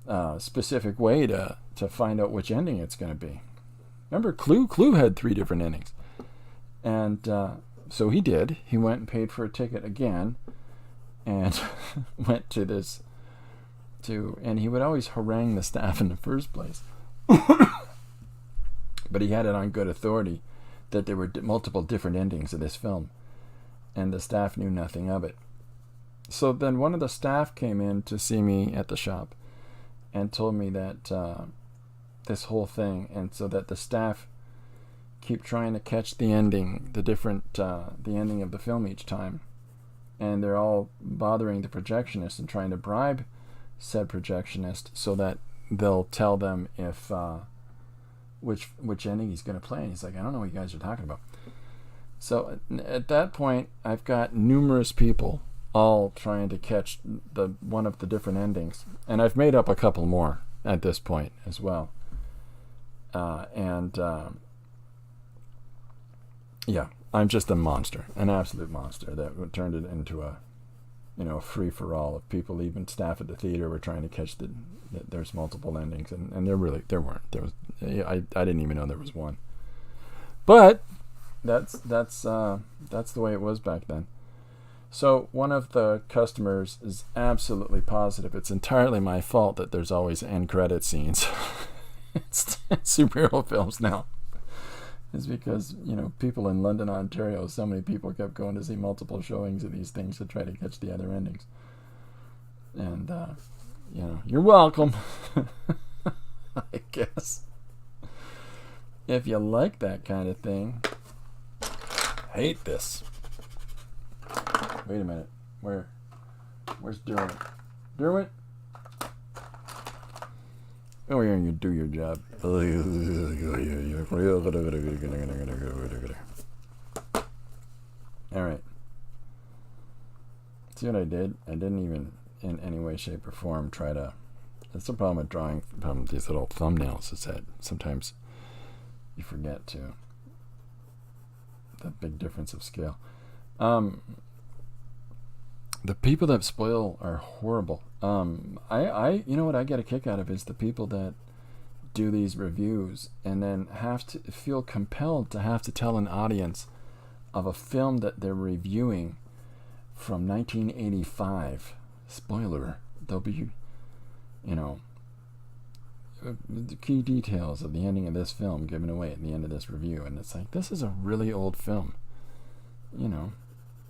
a specific way to find out which ending it's going to be. Remember, Clue had 3 different endings. And so he did. He went and paid for a ticket again and went to this... and he would always harangue the staff in the first place. But he had it on good authority that there were multiple different endings of this film, and the staff knew nothing of it. So then one of the staff came in to see me at the shop and told me that this whole thing, and so that the staff keep trying to catch the ending, the ending of the film each time, and they're all bothering the projectionist and trying to bribe said projectionist so that they'll tell them if which ending he's going to play. And he's like, I don't know what you guys are talking about. So at that point, I've got numerous people all trying to catch one of the different endings, and I've made up a couple more at this point as well. Yeah, I'm just a monster, an absolute monster that turned it into a free-for-all of people. Even staff at the theater were trying to catch that there's multiple endings, and there weren't. I didn't even know there was one. But that's the way it was back then. So one of the customers is absolutely positive it's entirely my fault that there's always end credit scenes. It's superhero films now. It's because, people in London, Ontario, so many people kept going to see multiple showings of these things to try to catch the other endings. And, you're welcome. I guess. If you like that kind of thing. Hate this. Wait a minute. Where's Derwent? Derwent? Oh, yeah, you do your job. Alright. See what I did? I didn't even, in any way, shape, or form, try to... That's the problem with drawing from these little thumbnails, is that sometimes you forget to that big difference of scale. The people that spoil are horrible. I you know what I get a kick out of is the people that do these reviews and then have to feel compelled to have to tell an audience of a film that they're reviewing from 1985. Spoiler. There'll be, the key details of the ending of this film given away at the end of this review. And it's like, this is a really old film.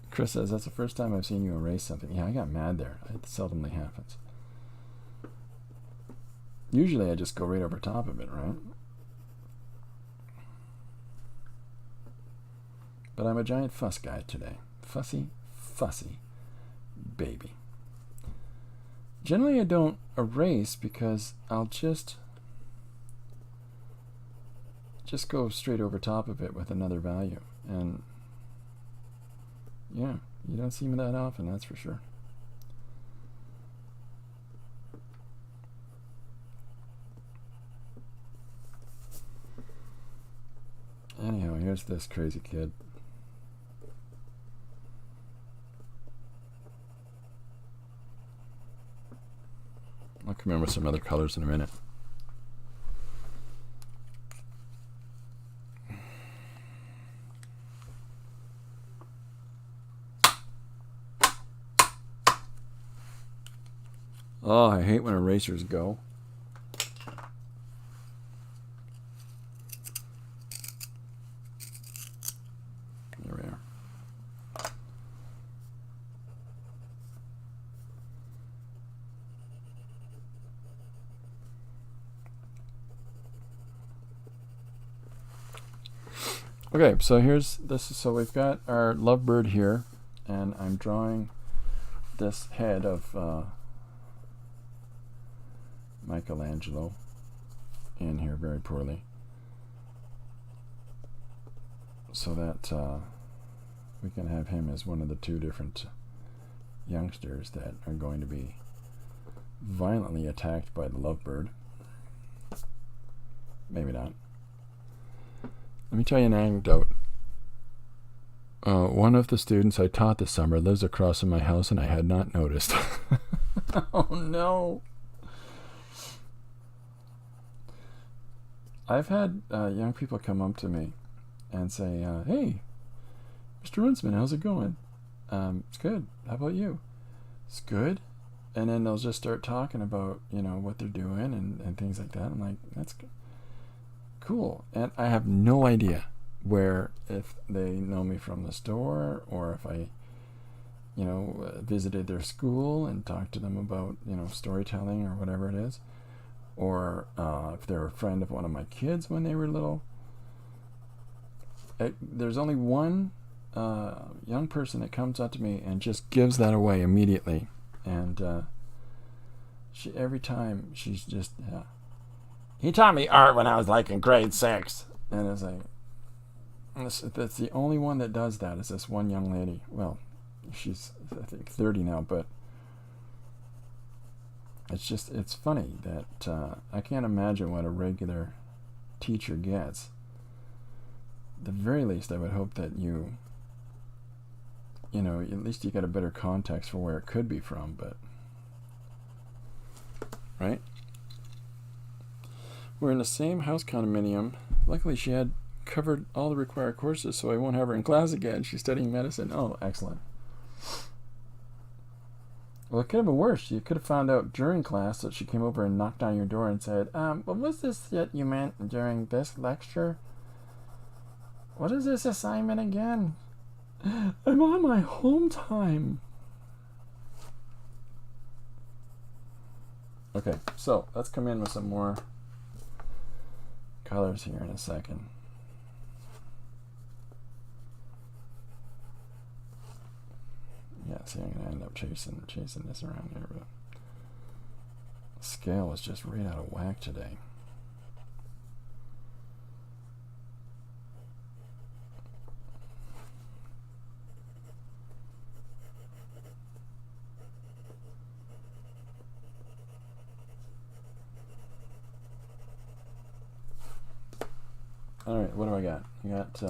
Chris says, that's the first time I've seen you erase something. Yeah, I got mad there. It seldomly happens. Usually I just go right over top of it, right? But I'm a giant fuss guy today. Fussy baby. Generally I don't erase because I'll just go straight over top of it with another value. And yeah, you don't see me that often, that's for sure. Anyhow, here's this crazy kid. I'll come in with some other colors in a minute. Oh, I hate when erasers go. There we are. Okay, so here's this. So we've got our lovebird here, and I'm drawing this head of Michelangelo in here very poorly, so that we can have him as one of the two different youngsters that are going to be violently attacked by the lovebird. Maybe not. Let me tell you an anecdote. One of the students I taught this summer lives across from my house, and I had not noticed. Oh no. I've had young people come up to me and say, hey, Mr. Runsman, how's it going? It's good. How about you? It's good. And then they'll just start talking about, what they're doing and things like that. I'm like, that's cool. And I have no idea if they know me from the store or if I, visited their school and talked to them about, storytelling or whatever it is. Or if they're a friend of one of my kids when they were little. There's only one young person that comes up to me and just gives that away immediately. And every time she's just, he taught me art when I was like in grade 6. And it's like, that's the only one that does that is this one young lady. Well, she's, I think, 30 now, but it's funny that I can't imagine what a regular teacher gets. At the very least, I would hope that at least you get a better context for where it could be from, but, right? We're in the same house condominium. Luckily, she had covered all the required courses, so I won't have her in class again. She's studying medicine. Oh, excellent. Well, it could have been worse. You could have found out during class that she came over and knocked on your door and said, what was this that you meant during this lecture? What is this assignment again? I'm on my home time. Okay, so let's come in with some more colors here in a second. Yeah, see, I'm going to end up chasing this around here, but the scale is just right out of whack today. All right, what do I got? I got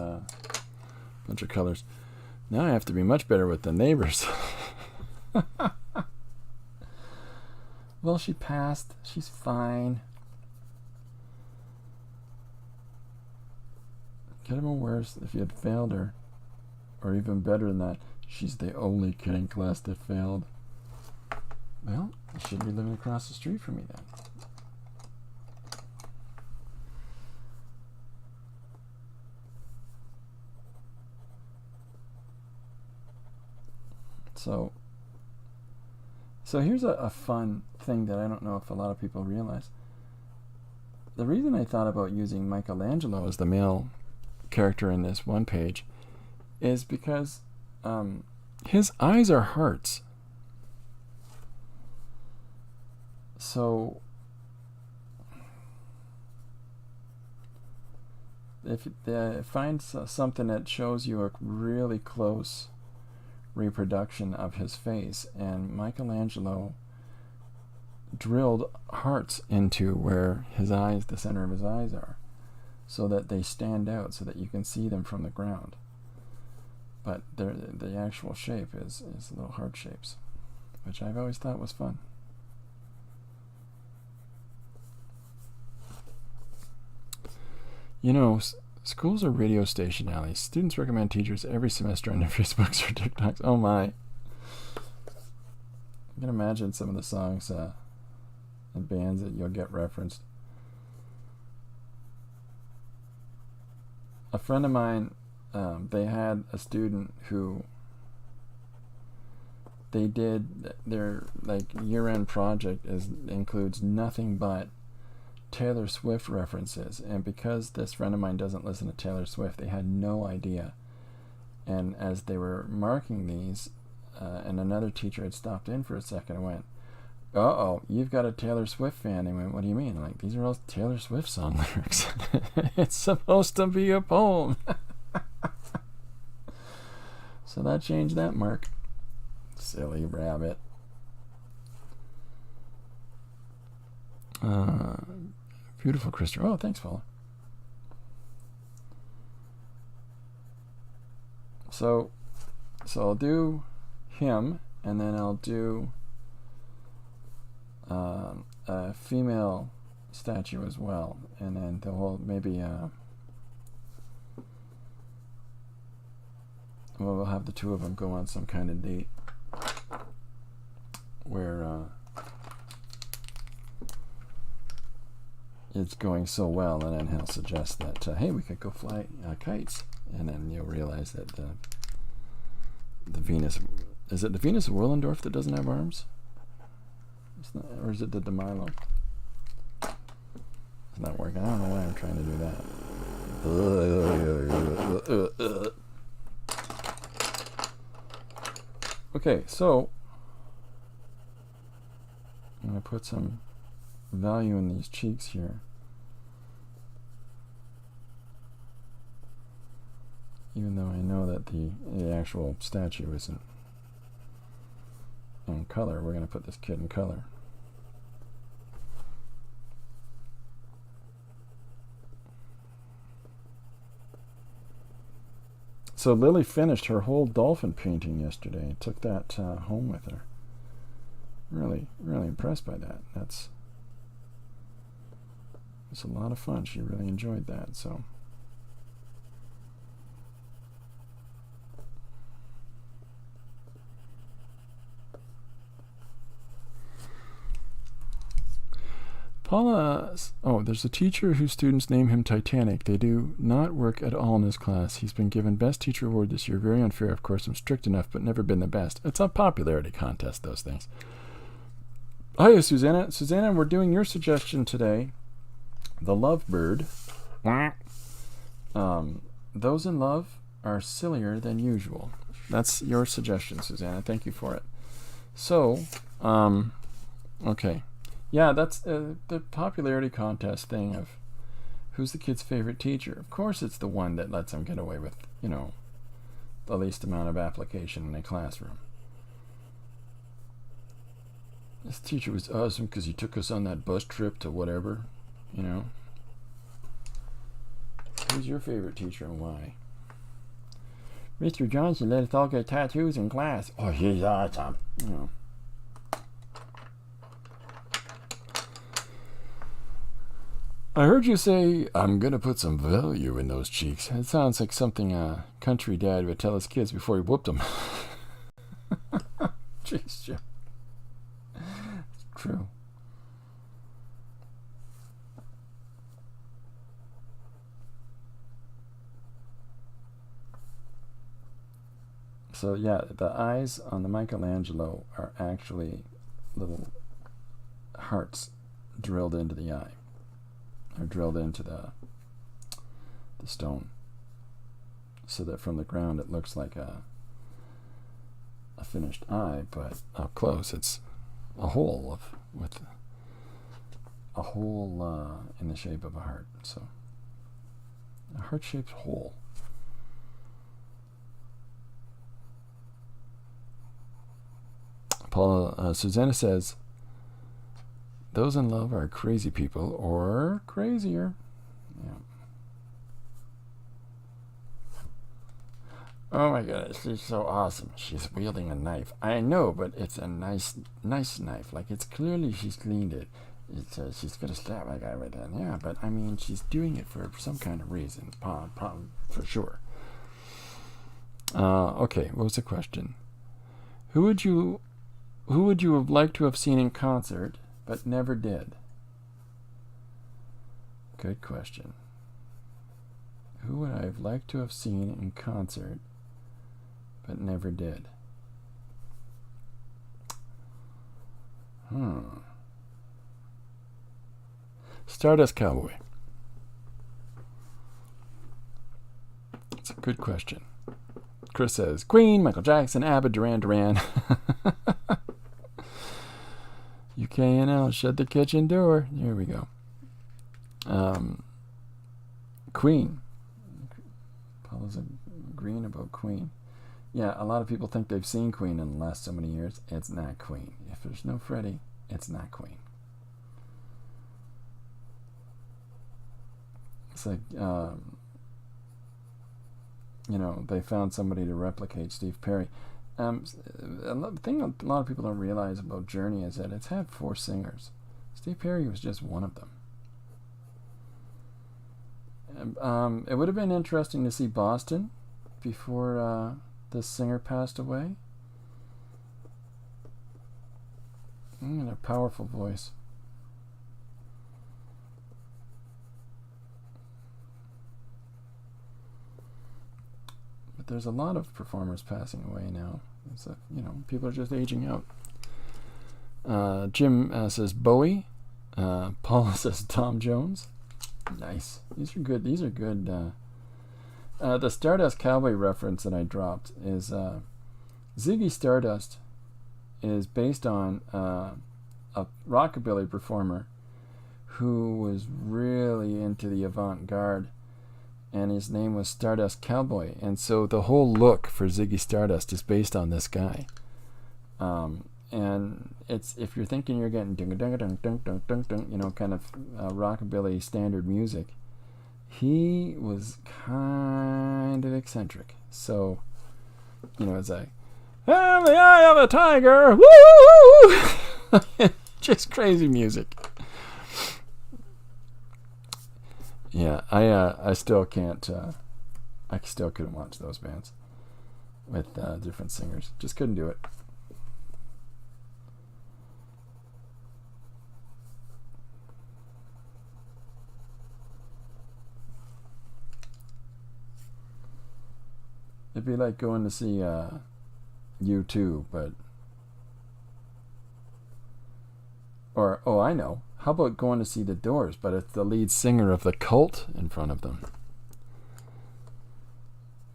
bunch of colors. Now I have to be much better with the neighbors. Well, she passed. She's fine. Could have been worse if you had failed her. Or even better than that, she's the only kid in class that failed. Well, you should be living across the street from me then. So here's a fun thing that I don't know if a lot of people realize. The reason I thought about using Michelangelo as the male character in this one page is because his eyes are hearts. So if find something that shows you a really close reproduction of his face, and Michelangelo drilled hearts into where his eyes, the center of his eyes are, so that they stand out, so that you can see them from the ground. But the actual shape is little heart shapes, which I've always thought was fun. You know, schools are radio station alleys. Students recommend teachers every semester on their Facebooks or TikToks. Oh my. I can imagine some of the songs and bands that you'll get referenced. A friend of mine, they had a student who they did their year-end project includes nothing but Taylor Swift references, and because this friend of mine doesn't listen to Taylor Swift, they had no idea. And as they were marking these, and another teacher had stopped in for a second and went, "Uh-oh, you've got a Taylor Swift fan." They went, "What do you mean?" I'm like, "These are all Taylor Swift song lyrics." It's supposed to be a poem. So that changed that mark. Silly rabbit. Beautiful, Christopher. Oh, thanks, fella. So I'll do him, and then I'll do a female statue as well, and then the whole we'll have the two of them go on some kind of date where it's going so well, and then he'll suggest that hey, we could go fly kites, and then you'll realize that the Venus, is it the Venus of Willendorf that doesn't have arms? It's not, or is it the de Milo? It's not working. I don't know why I'm trying to do that. Okay, so I'm going to put some value in these cheeks here. Even though I know that the actual statue isn't in color, we're going to put this kid in color. So Lily finished her whole dolphin painting yesterday and took that home with her. Really, really impressed by that. It's a lot of fun. She really enjoyed that. So Paula, there's a teacher whose students name him Titanic. They do not work at all in his class. He's been given Best Teacher Award this year. Very unfair, of course. I'm strict enough, but never been the best. It's a popularity contest, those things. Hiya, Susanna. Susanna, we're doing your suggestion today. The Lovebird. Those in love are sillier than usual. That's your suggestion, Susanna. Thank you for it. So, okay. Yeah, that's the popularity contest thing of who's the kid's favorite teacher. Of course it's the one that lets them get away with, the least amount of application in a classroom. This teacher was awesome because he took us on that bus trip to whatever, Who's your favorite teacher and why? Mr. Johnson let us all get tattoos in class. Oh, he's awesome. You know. I heard you say, I'm going to put some value in those cheeks. It sounds like something a country dad would tell his kids before he whooped them. Jeez, Joe. It's true. So yeah, the eyes on the Michelangelo are actually little hearts drilled into the eye. Or drilled into the stone, so that from the ground it looks like a finished eye, but up close it's a hole with a hole in the shape of a heart. So a heart-shaped hole. Susanna says, those in love are crazy people, or crazier. Yeah. Oh my God, she's so awesome. She's wielding a knife. I know, but it's a nice knife. Like, it's clearly she's cleaned it. It's she's gonna stab that guy with it. Yeah, but I mean, she's doing it for some kind of reason, for sure. Okay, what was the question? Who would you have liked to have seen in concert but never did? Good question. Who would I have liked to have seen in concert but never did? Stardust Cowboy. It's a good question. Chris says, Queen, Michael Jackson, ABBA, Duran Duran. UKNL, shut the kitchen door. Here we go. Queen. Paula's agreeing about Queen. Yeah, a lot of people think they've seen Queen in the last so many years. It's not Queen. If there's no Freddie, it's not Queen. It's like, they found somebody to replicate Steve Perry. The thing a lot of people don't realize about Journey is that it's had 4 singers. Steve Perry was just one of them. It would have been interesting to see Boston before this singer passed away. And a powerful voice. But there's a lot of performers passing away now. It's people are just aging out. Jim says Bowie. Paula says Tom Jones. Nice. These are good. The Stardust Cowboy reference that I dropped is Ziggy Stardust is based on a rockabilly performer who was really into the avant-garde, and his name was Stardust Cowboy, and so the whole look for Ziggy Stardust is based on this guy. And it's, if you're thinking you're getting kind of rockabilly standard music, he was kind of eccentric. So, it's like, "I'm the eye of a tiger, woo!" Just crazy music. Yeah, I still can't. I still couldn't watch those bands with different singers. Just couldn't do it. It'd be like going to see U2, but I know. How about going to see the Doors, but it's the lead singer of the Cult in front of them?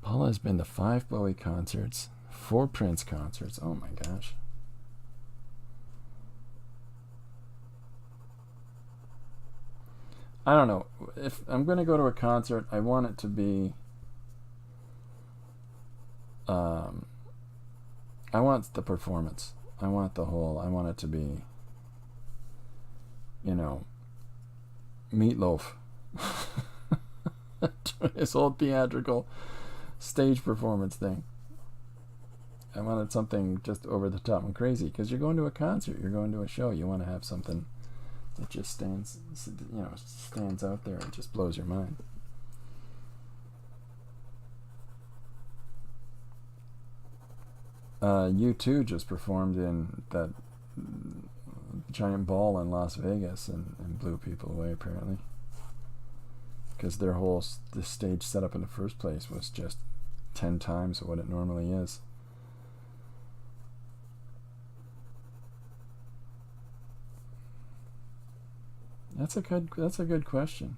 Paula has been to 5 Bowie concerts, 4 Prince concerts. Oh my gosh. I don't know. If I'm going to go to a concert, I want it to be... I want the performance. I want the whole... I want it to be... Meatloaf. His whole theatrical stage performance thing. I wanted something just over the top and crazy, because you're going to a concert, you're going to a show. You want to have something that just stands out there and just blows your mind. U2 just performed in that giant ball in Las Vegas and blew people away, apparently, because their whole this stage setup in the first place was just 10 times what it normally is. That's a good question.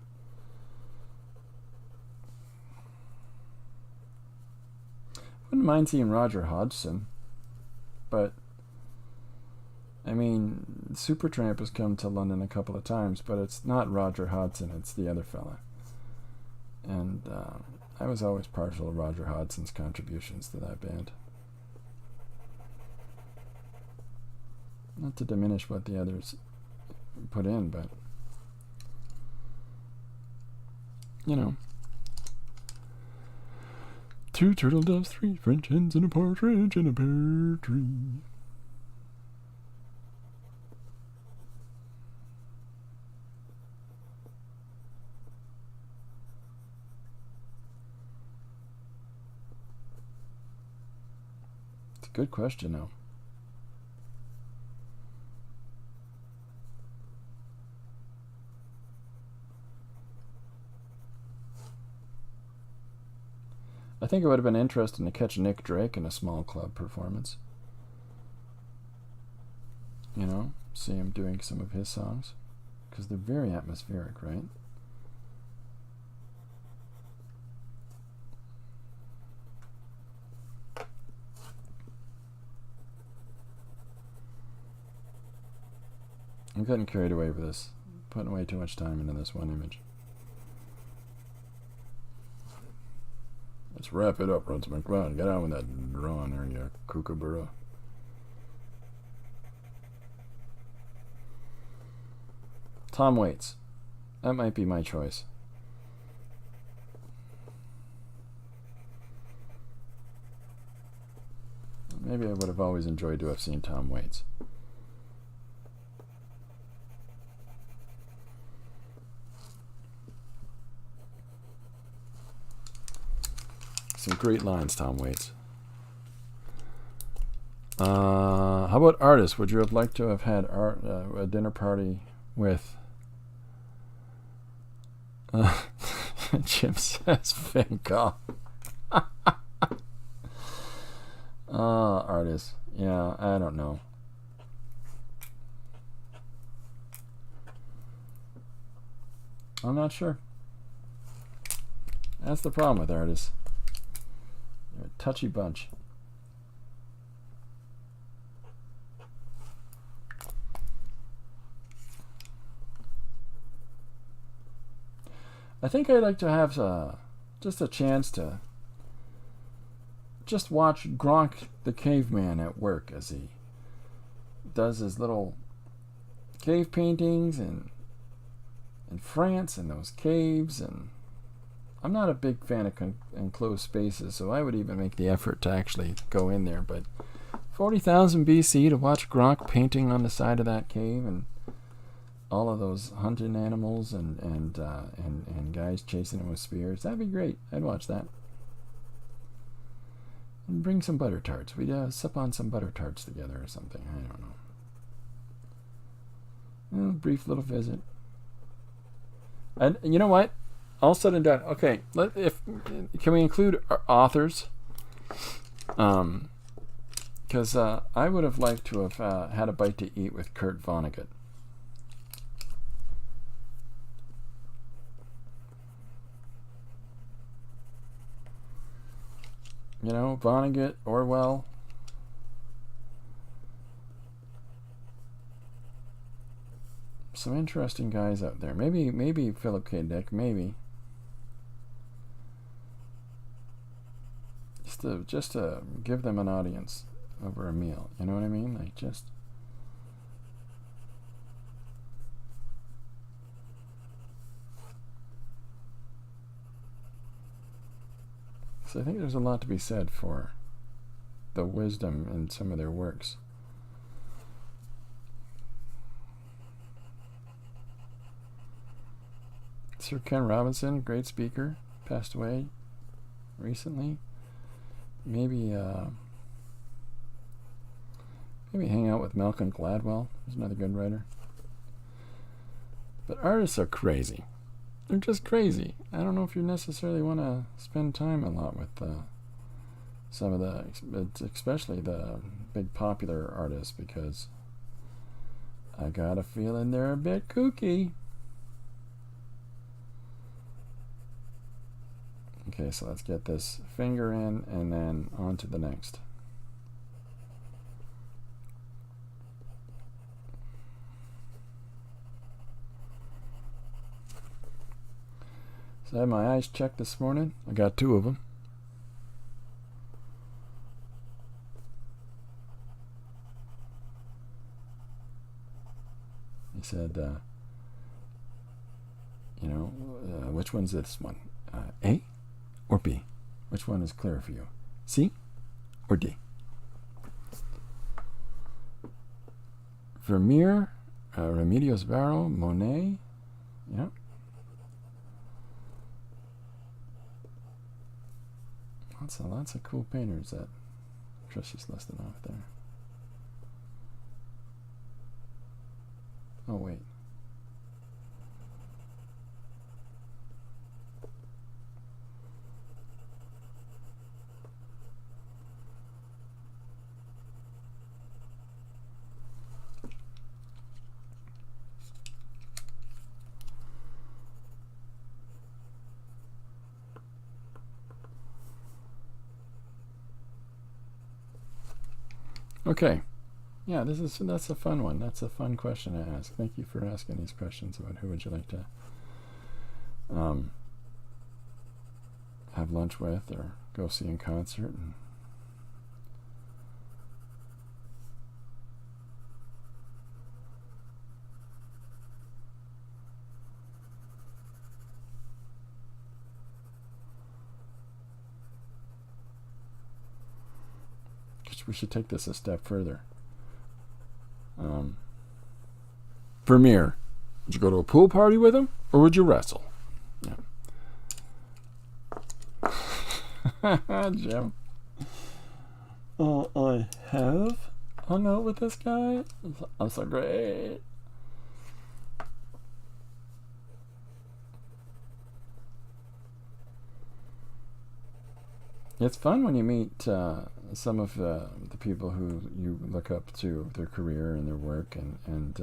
Wouldn't mind seeing Roger Hodgson, but I mean, Supertramp has come to London a couple of times, but it's not Roger Hodgson, it's the other fella. And I was always partial to Roger Hodgson's contributions to that band. Not to diminish what the others put in, but you know. 2 turtle doves, 3 French hens, and a partridge in a pear tree. It's a good question, though. I think it would have been interesting to catch Nick Drake in a small club performance. You know, see him doing some of his songs, because they're very atmospheric, right? I'm getting carried away with this, putting way too much time into this one image. Let's wrap it up, Runciman. Come on, get on with that drawing there, you kookaburra. Tom Waits. That might be my choice. Maybe I would have always enjoyed to have seen Tom Waits. Some great lines, Tom Waits. How about artists? Would you have liked to have had a dinner party with? Jim says Van Gogh. Artists. Yeah, I don't know. I'm not sure. That's the problem with artists. They're a touchy bunch. I think I'd like to have just a chance to just watch Gronk the caveman at work as he does his little cave paintings in France and those caves. And I'm not a big fan of enclosed spaces, so I would even make the effort to actually go in there. But 40,000 BC to watch Gronk painting on the side of that cave and all of those hunting animals and guys chasing them with spears, that'd be great. I'd watch that. And bring some butter tarts. We'd sup on some butter tarts together or something. I don't know. A brief little visit. And you know what? All said and done. Okay, can we include authors? Because I would have liked to have had a bite to eat with Kurt Vonnegut. You know, Vonnegut, Orwell. Some interesting guys out there. Maybe Philip K. Dick, maybe. Just to give them an audience over a meal. You know what I mean? Like, just... So I think there's a lot to be said for the wisdom in some of their works. Sir Ken Robinson, great speaker, passed away recently. Maybe hang out with Malcolm Gladwell. He's another good writer. But artists are crazy. They're just crazy. I don't know if you necessarily want to spend time a lot with some of the, especially the big popular artists, because I got a feeling they're a bit kooky. Okay, so let's get this finger in and then on to the next. So I had my eyes checked this morning. I got 2 of them. He said, which one's this one? A or B? Which one is clearer for you? C or D? Vermeer, Remedios Varo, Monet, yeah. Lots of cool painters that Trish's listed off there. Oh, wait. Okay. Yeah, that's a fun one. That's a fun question to ask. Thank you for asking these questions about who would you like to have lunch with or go see in concert. And we should take this a step further. Vermeer, would you go to a pool party with him, or would you wrestle? Yeah. Jim. I have hung out with this guy. I'm so great. It's fun when you meet some of the people who you look up to their career and their work, and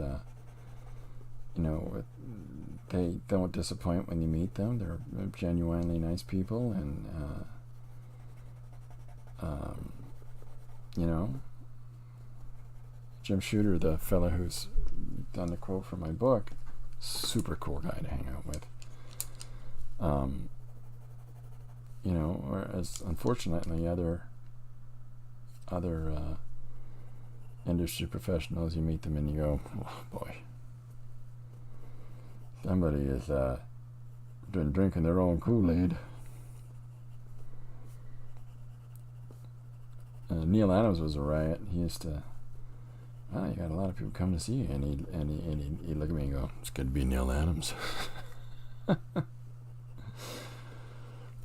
they don't disappoint when you meet them. They're genuinely nice people, and Jim Shooter, the fella who's done the quote for my book, super cool guy to hang out with. Whereas unfortunately other industry professionals, you meet them and you go, oh boy, somebody has been drinking their own Kool-Aid. Neil Adams was a riot. He used to, you got a lot of people come to see you, and he'd look at me and go, it's good to be Neil Adams.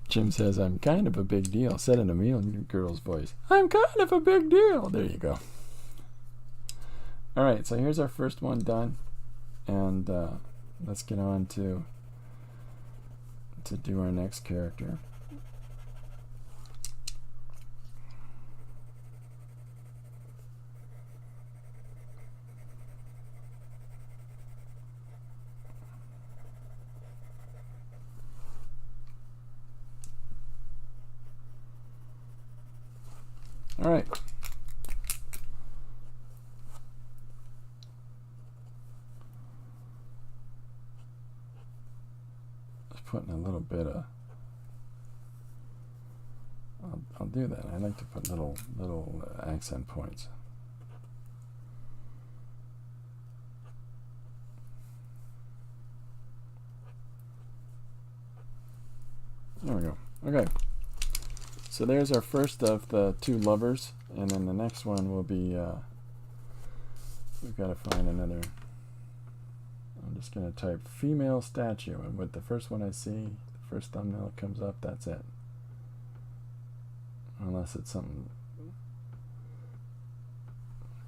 Jim says, I'm kind of a big deal. Said in a meal girl's voice. I'm kind of a big deal. There you go. All right, so here's our first one done. And let's get on to do our next character. All right. Just putting a little bit of. I'll do that. I like to put little accent points. There we go. Okay. So there's our first of the two lovers, and then the next one will be, we've got to find another. I'm just going to type female statue, and with the first one I see, the first thumbnail that comes up, that's it. Unless it's something.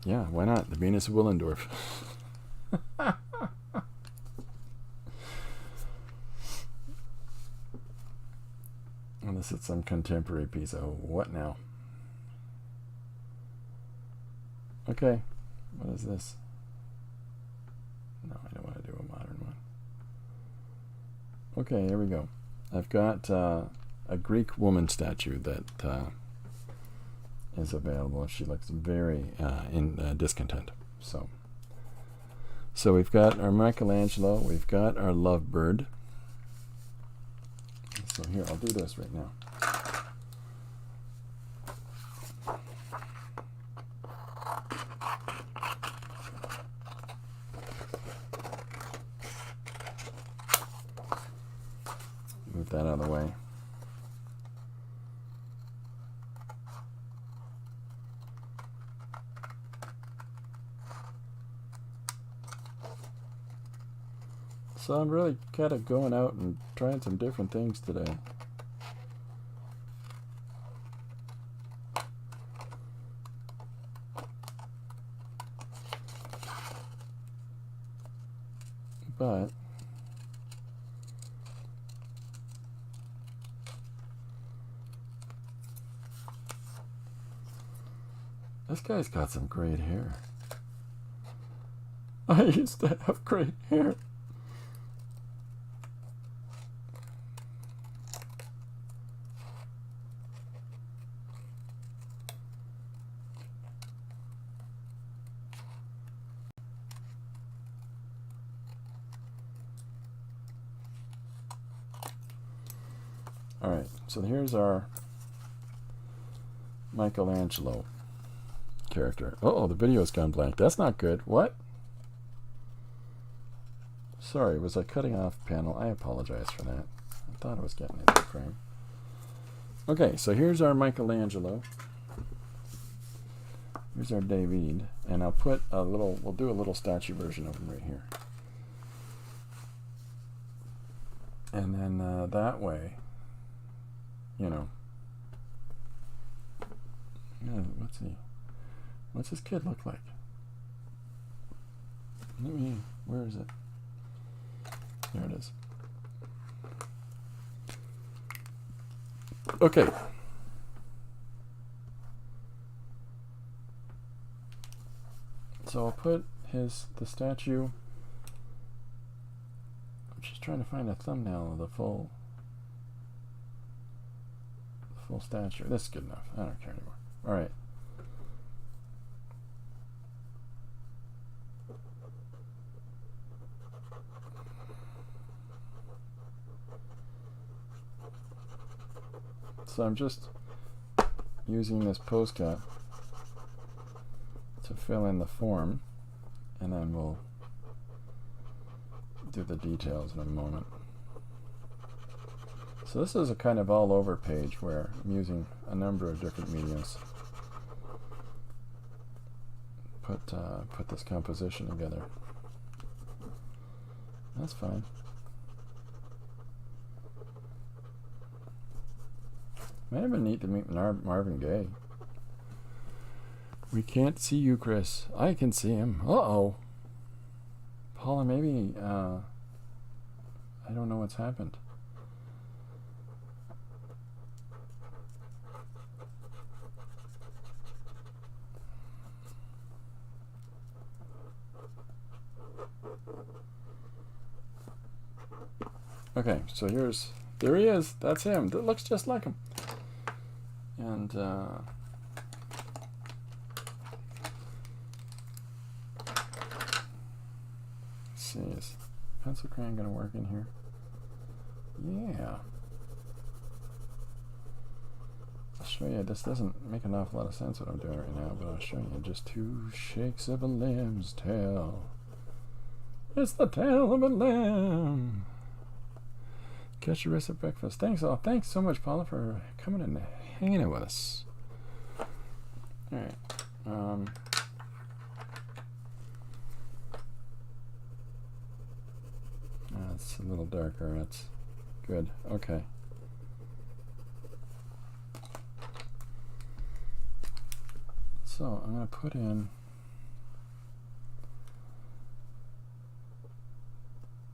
Yeah, why not? The Venus of Willendorf. Unless it's some contemporary piece. Oh, what now? Okay, what is this? No, I don't want to do a modern one. Okay, here we go. I've got a Greek woman statue that is available. She looks very in discontent. So we've got our Michelangelo. We've got our lovebird. So here, I'll do this right now. Move that out of the way. So I'm really kind of going out and trying some different things today. But this guy's got some great hair. I used to have great hair. Alright, so here's our Michelangelo character. Oh, the video's gone blank. That's not good. What? Sorry, was I cutting off panel? I apologize for that. I thought I was getting into the frame. Okay, so here's our Michelangelo. Here's our David. And I'll put a little, we'll do a little statue version of him right here. And then that way, you know, yeah, what's his kid look like? Where is it? There it is. Okay. So I'll put the statue. I'm just trying to find a thumbnail of the full statue. This is good enough. I don't care anymore. All right. So I'm just using this postcard to fill in the form, and then we'll do the details in a moment. So this is a kind of all over page where I'm using a number of different mediums. Put this composition together. That's fine. Might have been neat to meet Marvin Gaye. We can't see you, Chris. I can see him. Uh-oh. Paula, maybe, I don't know what's happened. Okay, so there he is. That's him. That looks just like him. And, let's see, is pencil crayon going to work in here? Yeah. I'll show you. This doesn't make an awful lot of sense what I'm doing right now, but I'll show you. Just 2 shakes of a lamb's tail. It's the tail of a lamb. Catch the rest of breakfast. Thanks all. Thanks so much, Paula, for coming and hanging out with us. All right. That's a little darker. That's good. Okay. So I'm going to put in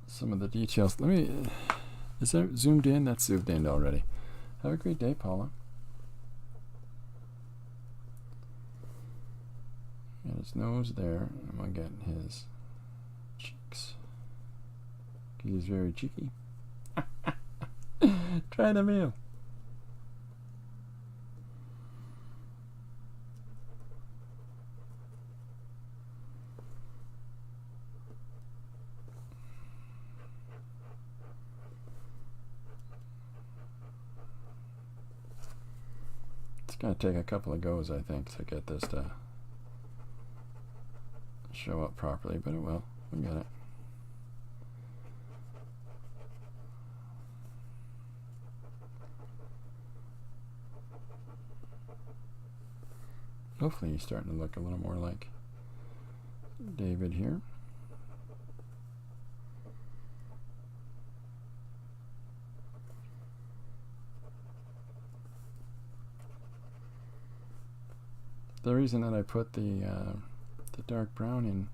some of the details. Let me. Is that zoomed in? That's zoomed in already. Have a great day, Paula. And his nose there. I'm going to get his cheeks. He's very cheeky. Try the meal. It's going to take a couple of goes, I think, to get this to show up properly, but it will. We'll get it. Hopefully he's starting to look a little more like David here. The reason that I put the dark brown in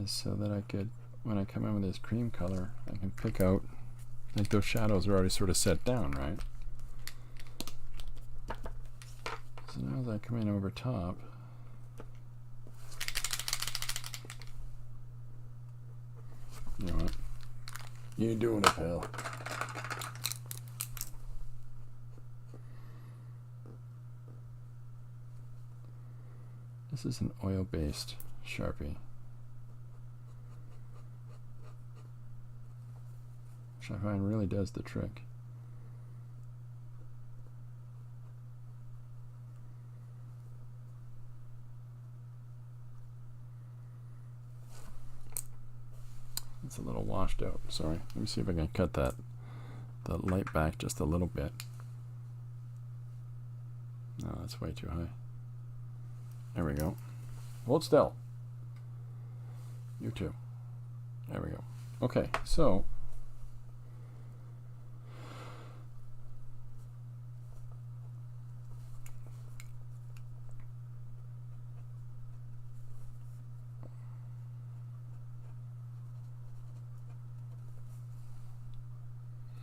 is so that I could, when I come in with this cream color, I can pick out, like those shadows are already sort of set down, right? So now as I come in over top, you know what? You doing it, pal. This is an oil-based Sharpie, which I find really does the trick. It's a little washed out. Sorry. Let me see if I can cut the light back just a little bit. No, that's way too high. There we go. Hold still. You too. There we go. Okay, so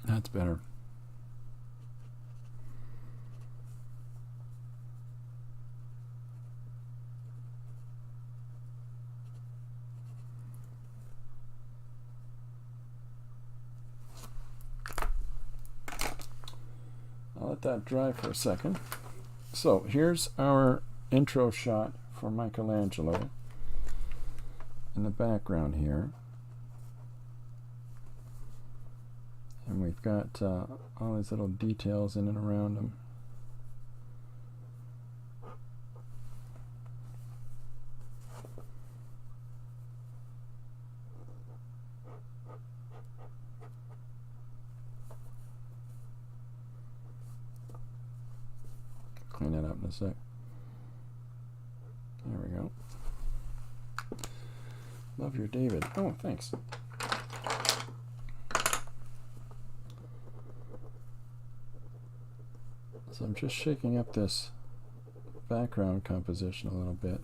that's better. I'll let that dry for a second. So here's our intro shot for Michelangelo in the background here. And we've got all these little details in and around him. Clean that up in a sec. There we go. Love your David. Oh, thanks. So I'm just shaking up this background composition a little bit,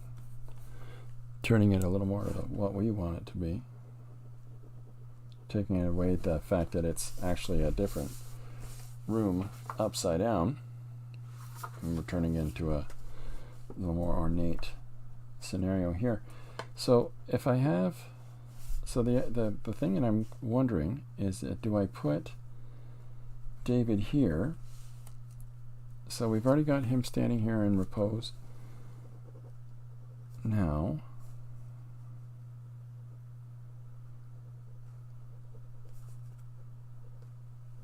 turning it a little more to what we want it to be, taking away the fact that it's actually a different room upside down, and we're turning into a little more ornate scenario here. So if I have, so the thing that I'm wondering is that do I put David here? So we've already got him standing here in repose. Now,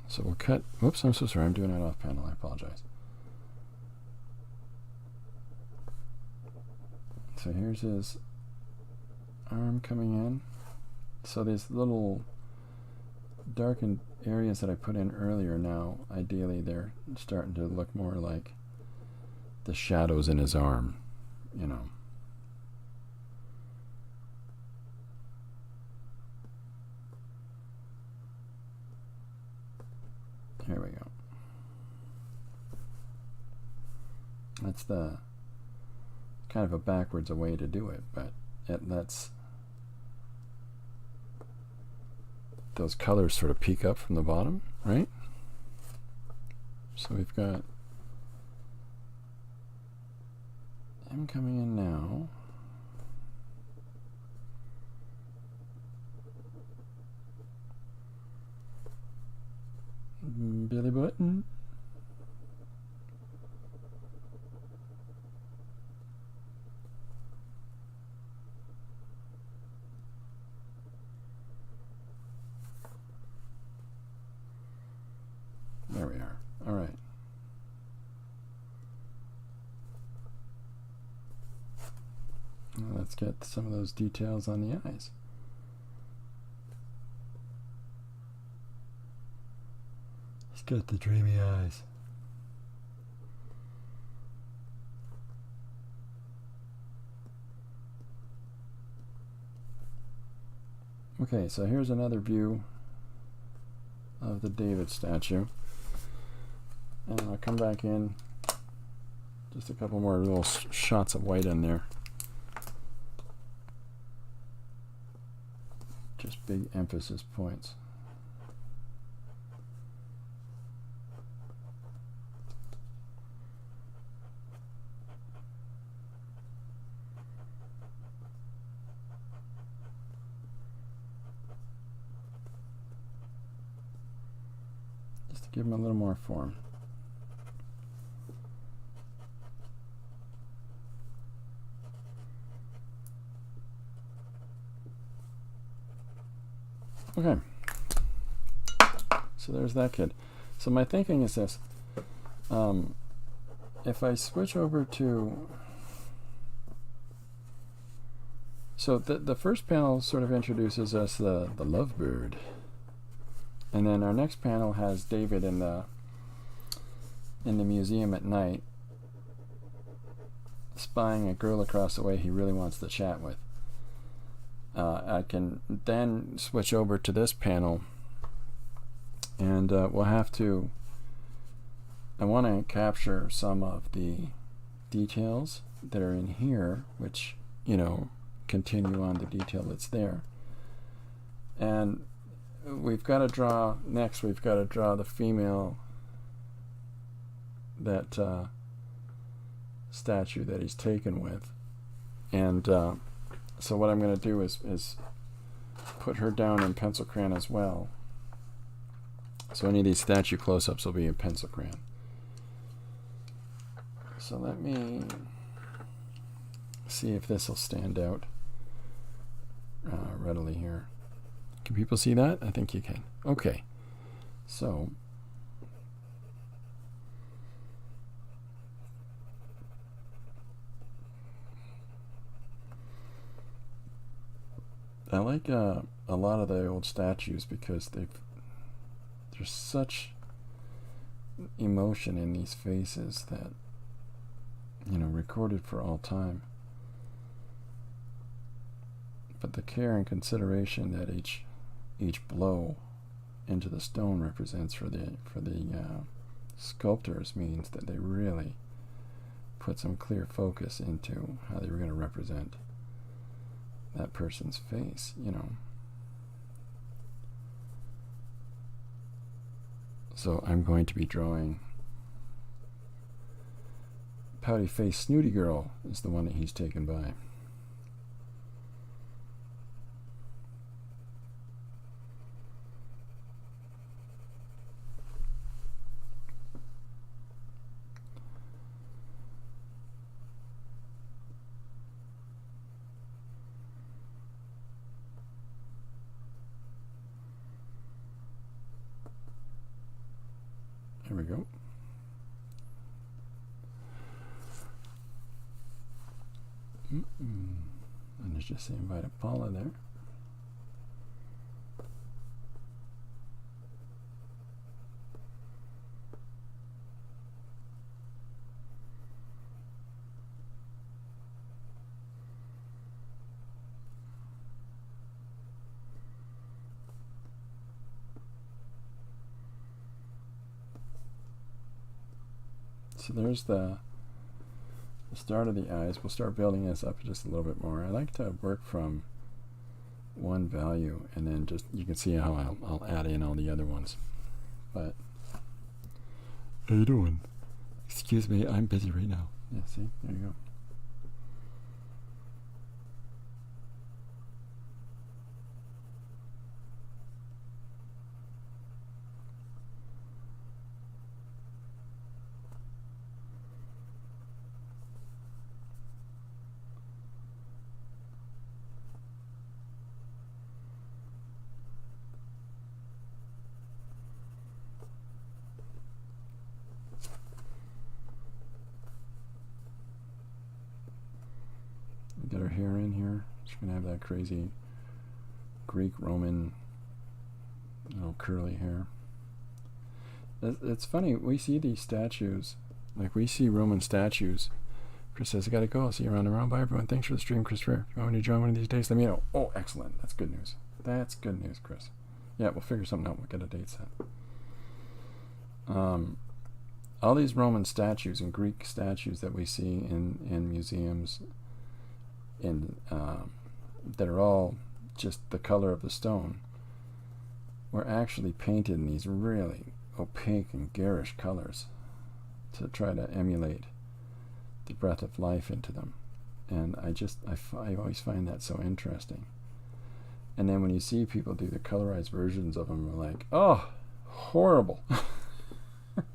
so we'll cut, whoops, I'm so sorry, I'm doing it off panel, I apologize. So here's his arm coming in. So these little darkened areas that I put in earlier now, ideally they're starting to look more like the shadows in his arm, you know. Here we go. That's the kind of a backwards way to do it, but it lets those colors sort of peek up from the bottom, right? So we've got him coming in now. Billy Button. There we are. All right. Now let's get some of those details on the eyes. He's got the dreamy eyes. Okay, so here's another view of the David statue. And I'll come back in, just a couple more little shots of white in there. Just big emphasis points. Just to give him a little more form. Okay, so there's that kid. So my thinking is this. If I switch over to... So the first panel sort of introduces us the lovebird. And then our next panel has David in the museum at night, spying a girl across the way he really wants to chat with. I can then switch over to this panel, and we'll have to... I want to capture some of the details that are in here, which, you know, continue on the detail that's there. And we've got to draw, next we've got to draw the female, that statue that he's taken with. And so what I'm going to do is put her down in pencil crayon as well. So any of these statue close-ups will be in pencil crayon. So let me see if this will stand out readily here. Can people see that? I think you can. Okay. So I like a lot of the old statues because there's such emotion in these faces that, you know, recorded for all time. But the care and consideration that each blow into the stone represents for the sculptors means that they really put some clear focus into how they were going to represent that person's face, you know. So I'm going to be drawing pouty face snooty girl is the one that he's taken by. There we go. And let's just say invite Paula there. So there's the start of the eyes. We'll start building this up just a little bit more. I like to work from one value and then just, you can see how I'll add in all the other ones. But how you doing? Excuse me, I'm busy right now. Yeah, see, there you go. Get her hair in here. She's gonna have that crazy Greek Roman, curly hair. It's funny, we see these statues, like we see Roman statues. Chris says, I gotta go. I'll see you around and around. Bye everyone. Thanks for the stream, Christopher. If you want me to join one of these days, let me know. Oh, excellent. That's good news. That's good news, Chris. Yeah, we'll figure something out. We'll get a date set. All these Roman statues and Greek statues that we see in museums that are all just the color of the stone were actually painted in these really opaque and garish colors to try to emulate the breath of life into them. And I always find that so interesting. And then when you see people do the colorized versions of them, we're like, oh, horrible.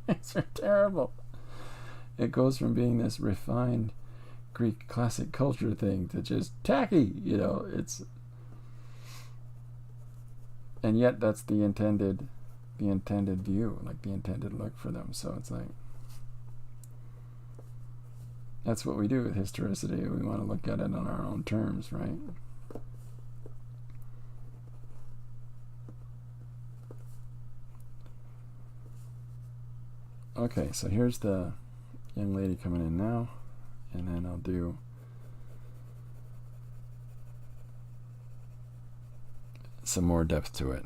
It's terrible. It goes from being this refined Greek classic culture thing to just tacky, it's, and yet that's the intended view, like the intended look for them. So it's like, that's what we do with historicity. We want to look at it on our own terms, right? Okay, so here's the young lady coming in now. And then I'll do some more depth to it.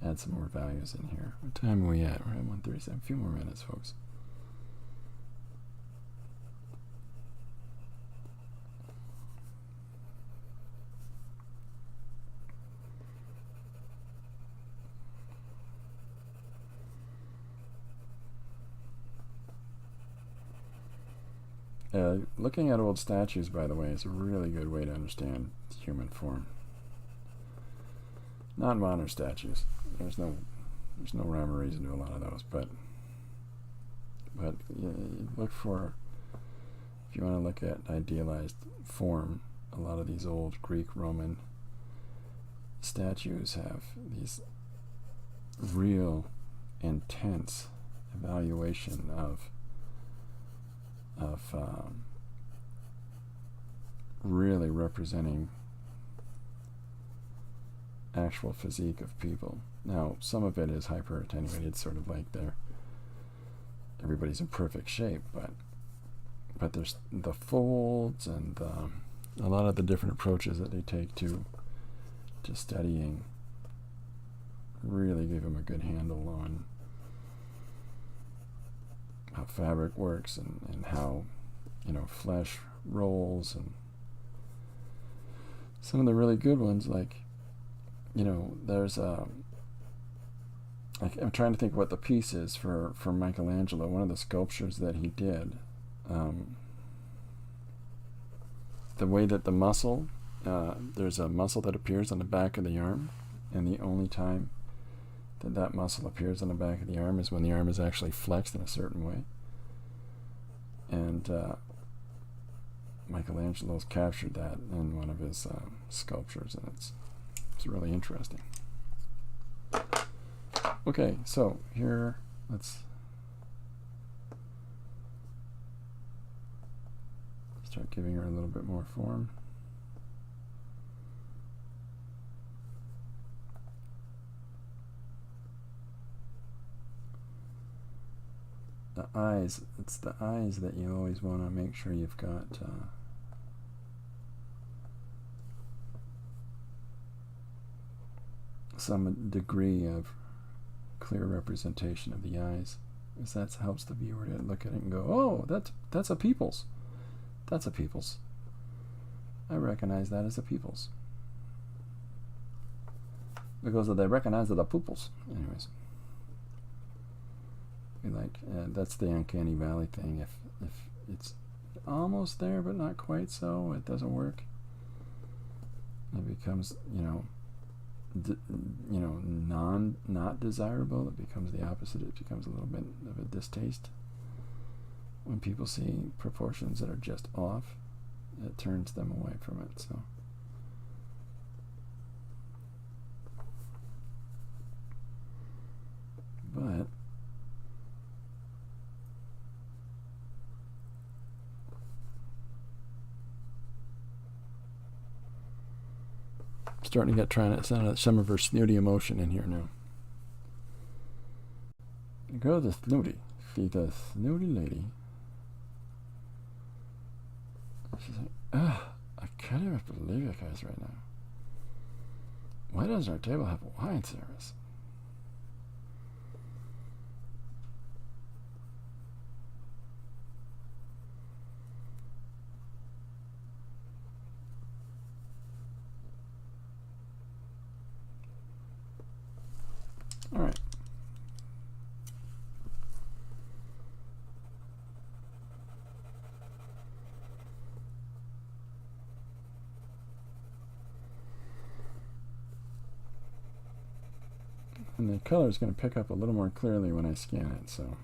Add some more values in here. What time are we at? We're at 1:37. A few more minutes, folks. Looking at old statues, by the way, is a really good way to understand human form. Not modern statues. There's no rhyme or reason to a lot of those, but look for, if you want to look at idealized form, a lot of these old Greek, Roman statues have these real intense evaluation of really representing actual physique of people. Now, some of it is hyper attenuated. It's sort of like everybody's in perfect shape, but there's the folds and a lot of the different approaches that they take to studying really give them a good handle on how fabric works and how flesh rolls. And some of the really good ones, like there's I'm trying to think what the piece is for Michelangelo, one of the sculptures that he did. The way that the muscle, there's a muscle that appears on the back of the arm, and the only time that muscle appears on the back of the arm is when the arm is actually flexed in a certain way. And Michelangelo's captured that in one of his sculptures, and it's really interesting. Okay, so here, let's start giving her a little bit more form. The eyes, it's the eyes that you always want to make sure you've got some degree of clear representation of the eyes, because that helps the viewer to look at it and go, oh, that's a people's. That's a people's. I recognize that as a people's. Because they recognize the pupils. Anyways. That's the uncanny valley thing. If it's almost there but not quite so, it doesn't work. It becomes, not desirable. It becomes the opposite. It becomes a little bit of a distaste. When people see proportions that are just off, it turns them away from it. So but starting to get some of her snooty emotion in here now. Go the snooty. See the snooty lady. She's like, I can't even believe you guys right now. Why doesn't our table have wine service? All right. And the color is going to pick up a little more clearly when I scan it, so.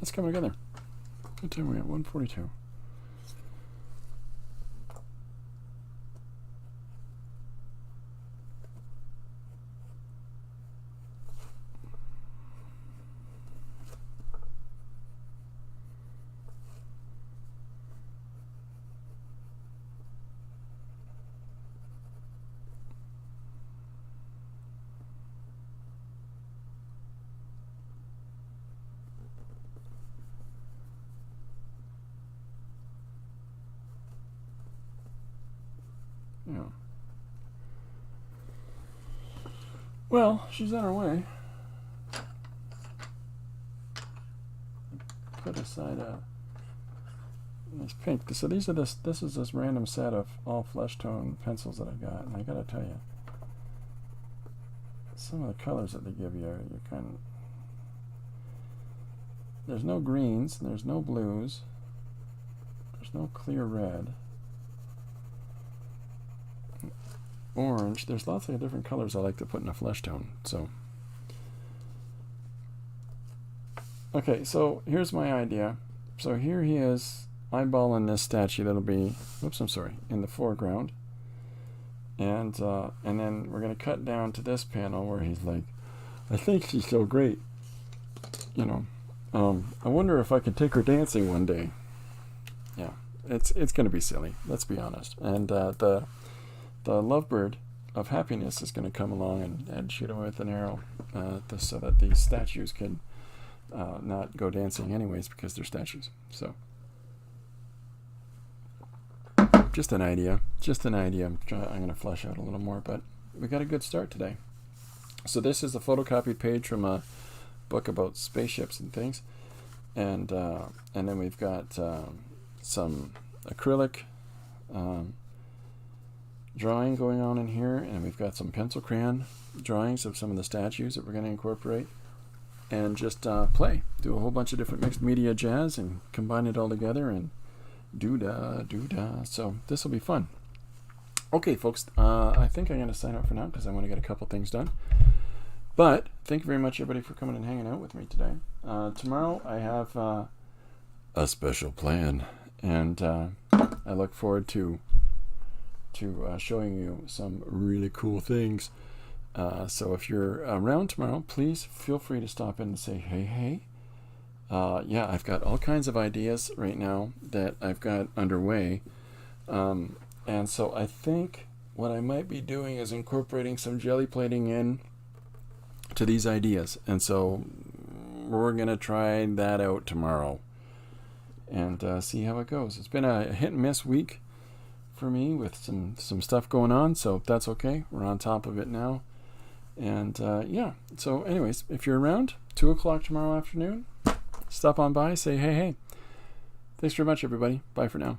Let's come together. What time are we at? 1:42. Yeah. Well, she's on her way. Put aside a nice pink. So this is this random set of all flesh tone pencils that I got, and I gotta tell you, some of the colors that they give you are you're kind of. There's no greens, there's no blues, there's no clear red. Orange. There's lots of different colors I like to put in a flesh tone. So, okay, so here's my idea. So here he is eyeballing this statue that'll be, whoops, I'm sorry, in the foreground. And then we're going to cut down to this panel where he's like, I think she's so great. I wonder if I could take her dancing one day. Yeah, it's going to be silly. Let's be honest. And the lovebird of happiness is going to come along and shoot him with an arrow so that these statues can not go dancing anyways because they're statues. So, just an idea. I'm going to flesh out a little more, but we got a good start today. So this is a photocopied page from a book about spaceships and things. And then we've got some acrylic drawing going on in here, and we've got some pencil crayon drawings of some of the statues that we're going to incorporate, and just do a whole bunch of different mixed media jazz and combine it all together and doo-da. So this will be fun. Okay, folks, I think I'm going to sign out for now because I want to get a couple things done. But thank you very much, everybody, for coming and hanging out with me today. Tomorrow I have a special plan, and I look forward to showing you some really cool things. So if you're around tomorrow, please feel free to stop in and say hey, yeah, I've got all kinds of ideas right now that I've got underway. And so I think what I might be doing is incorporating some jelly plating in to these ideas. And so we're going to try that out tomorrow and see how it goes. It's been a hit and miss week for me with some stuff going on, so that's okay. We're on top of it now. And yeah, so anyways, if you're around, 2 o'clock tomorrow afternoon, stop on by, say hey. Thanks very much, everybody. Bye for now.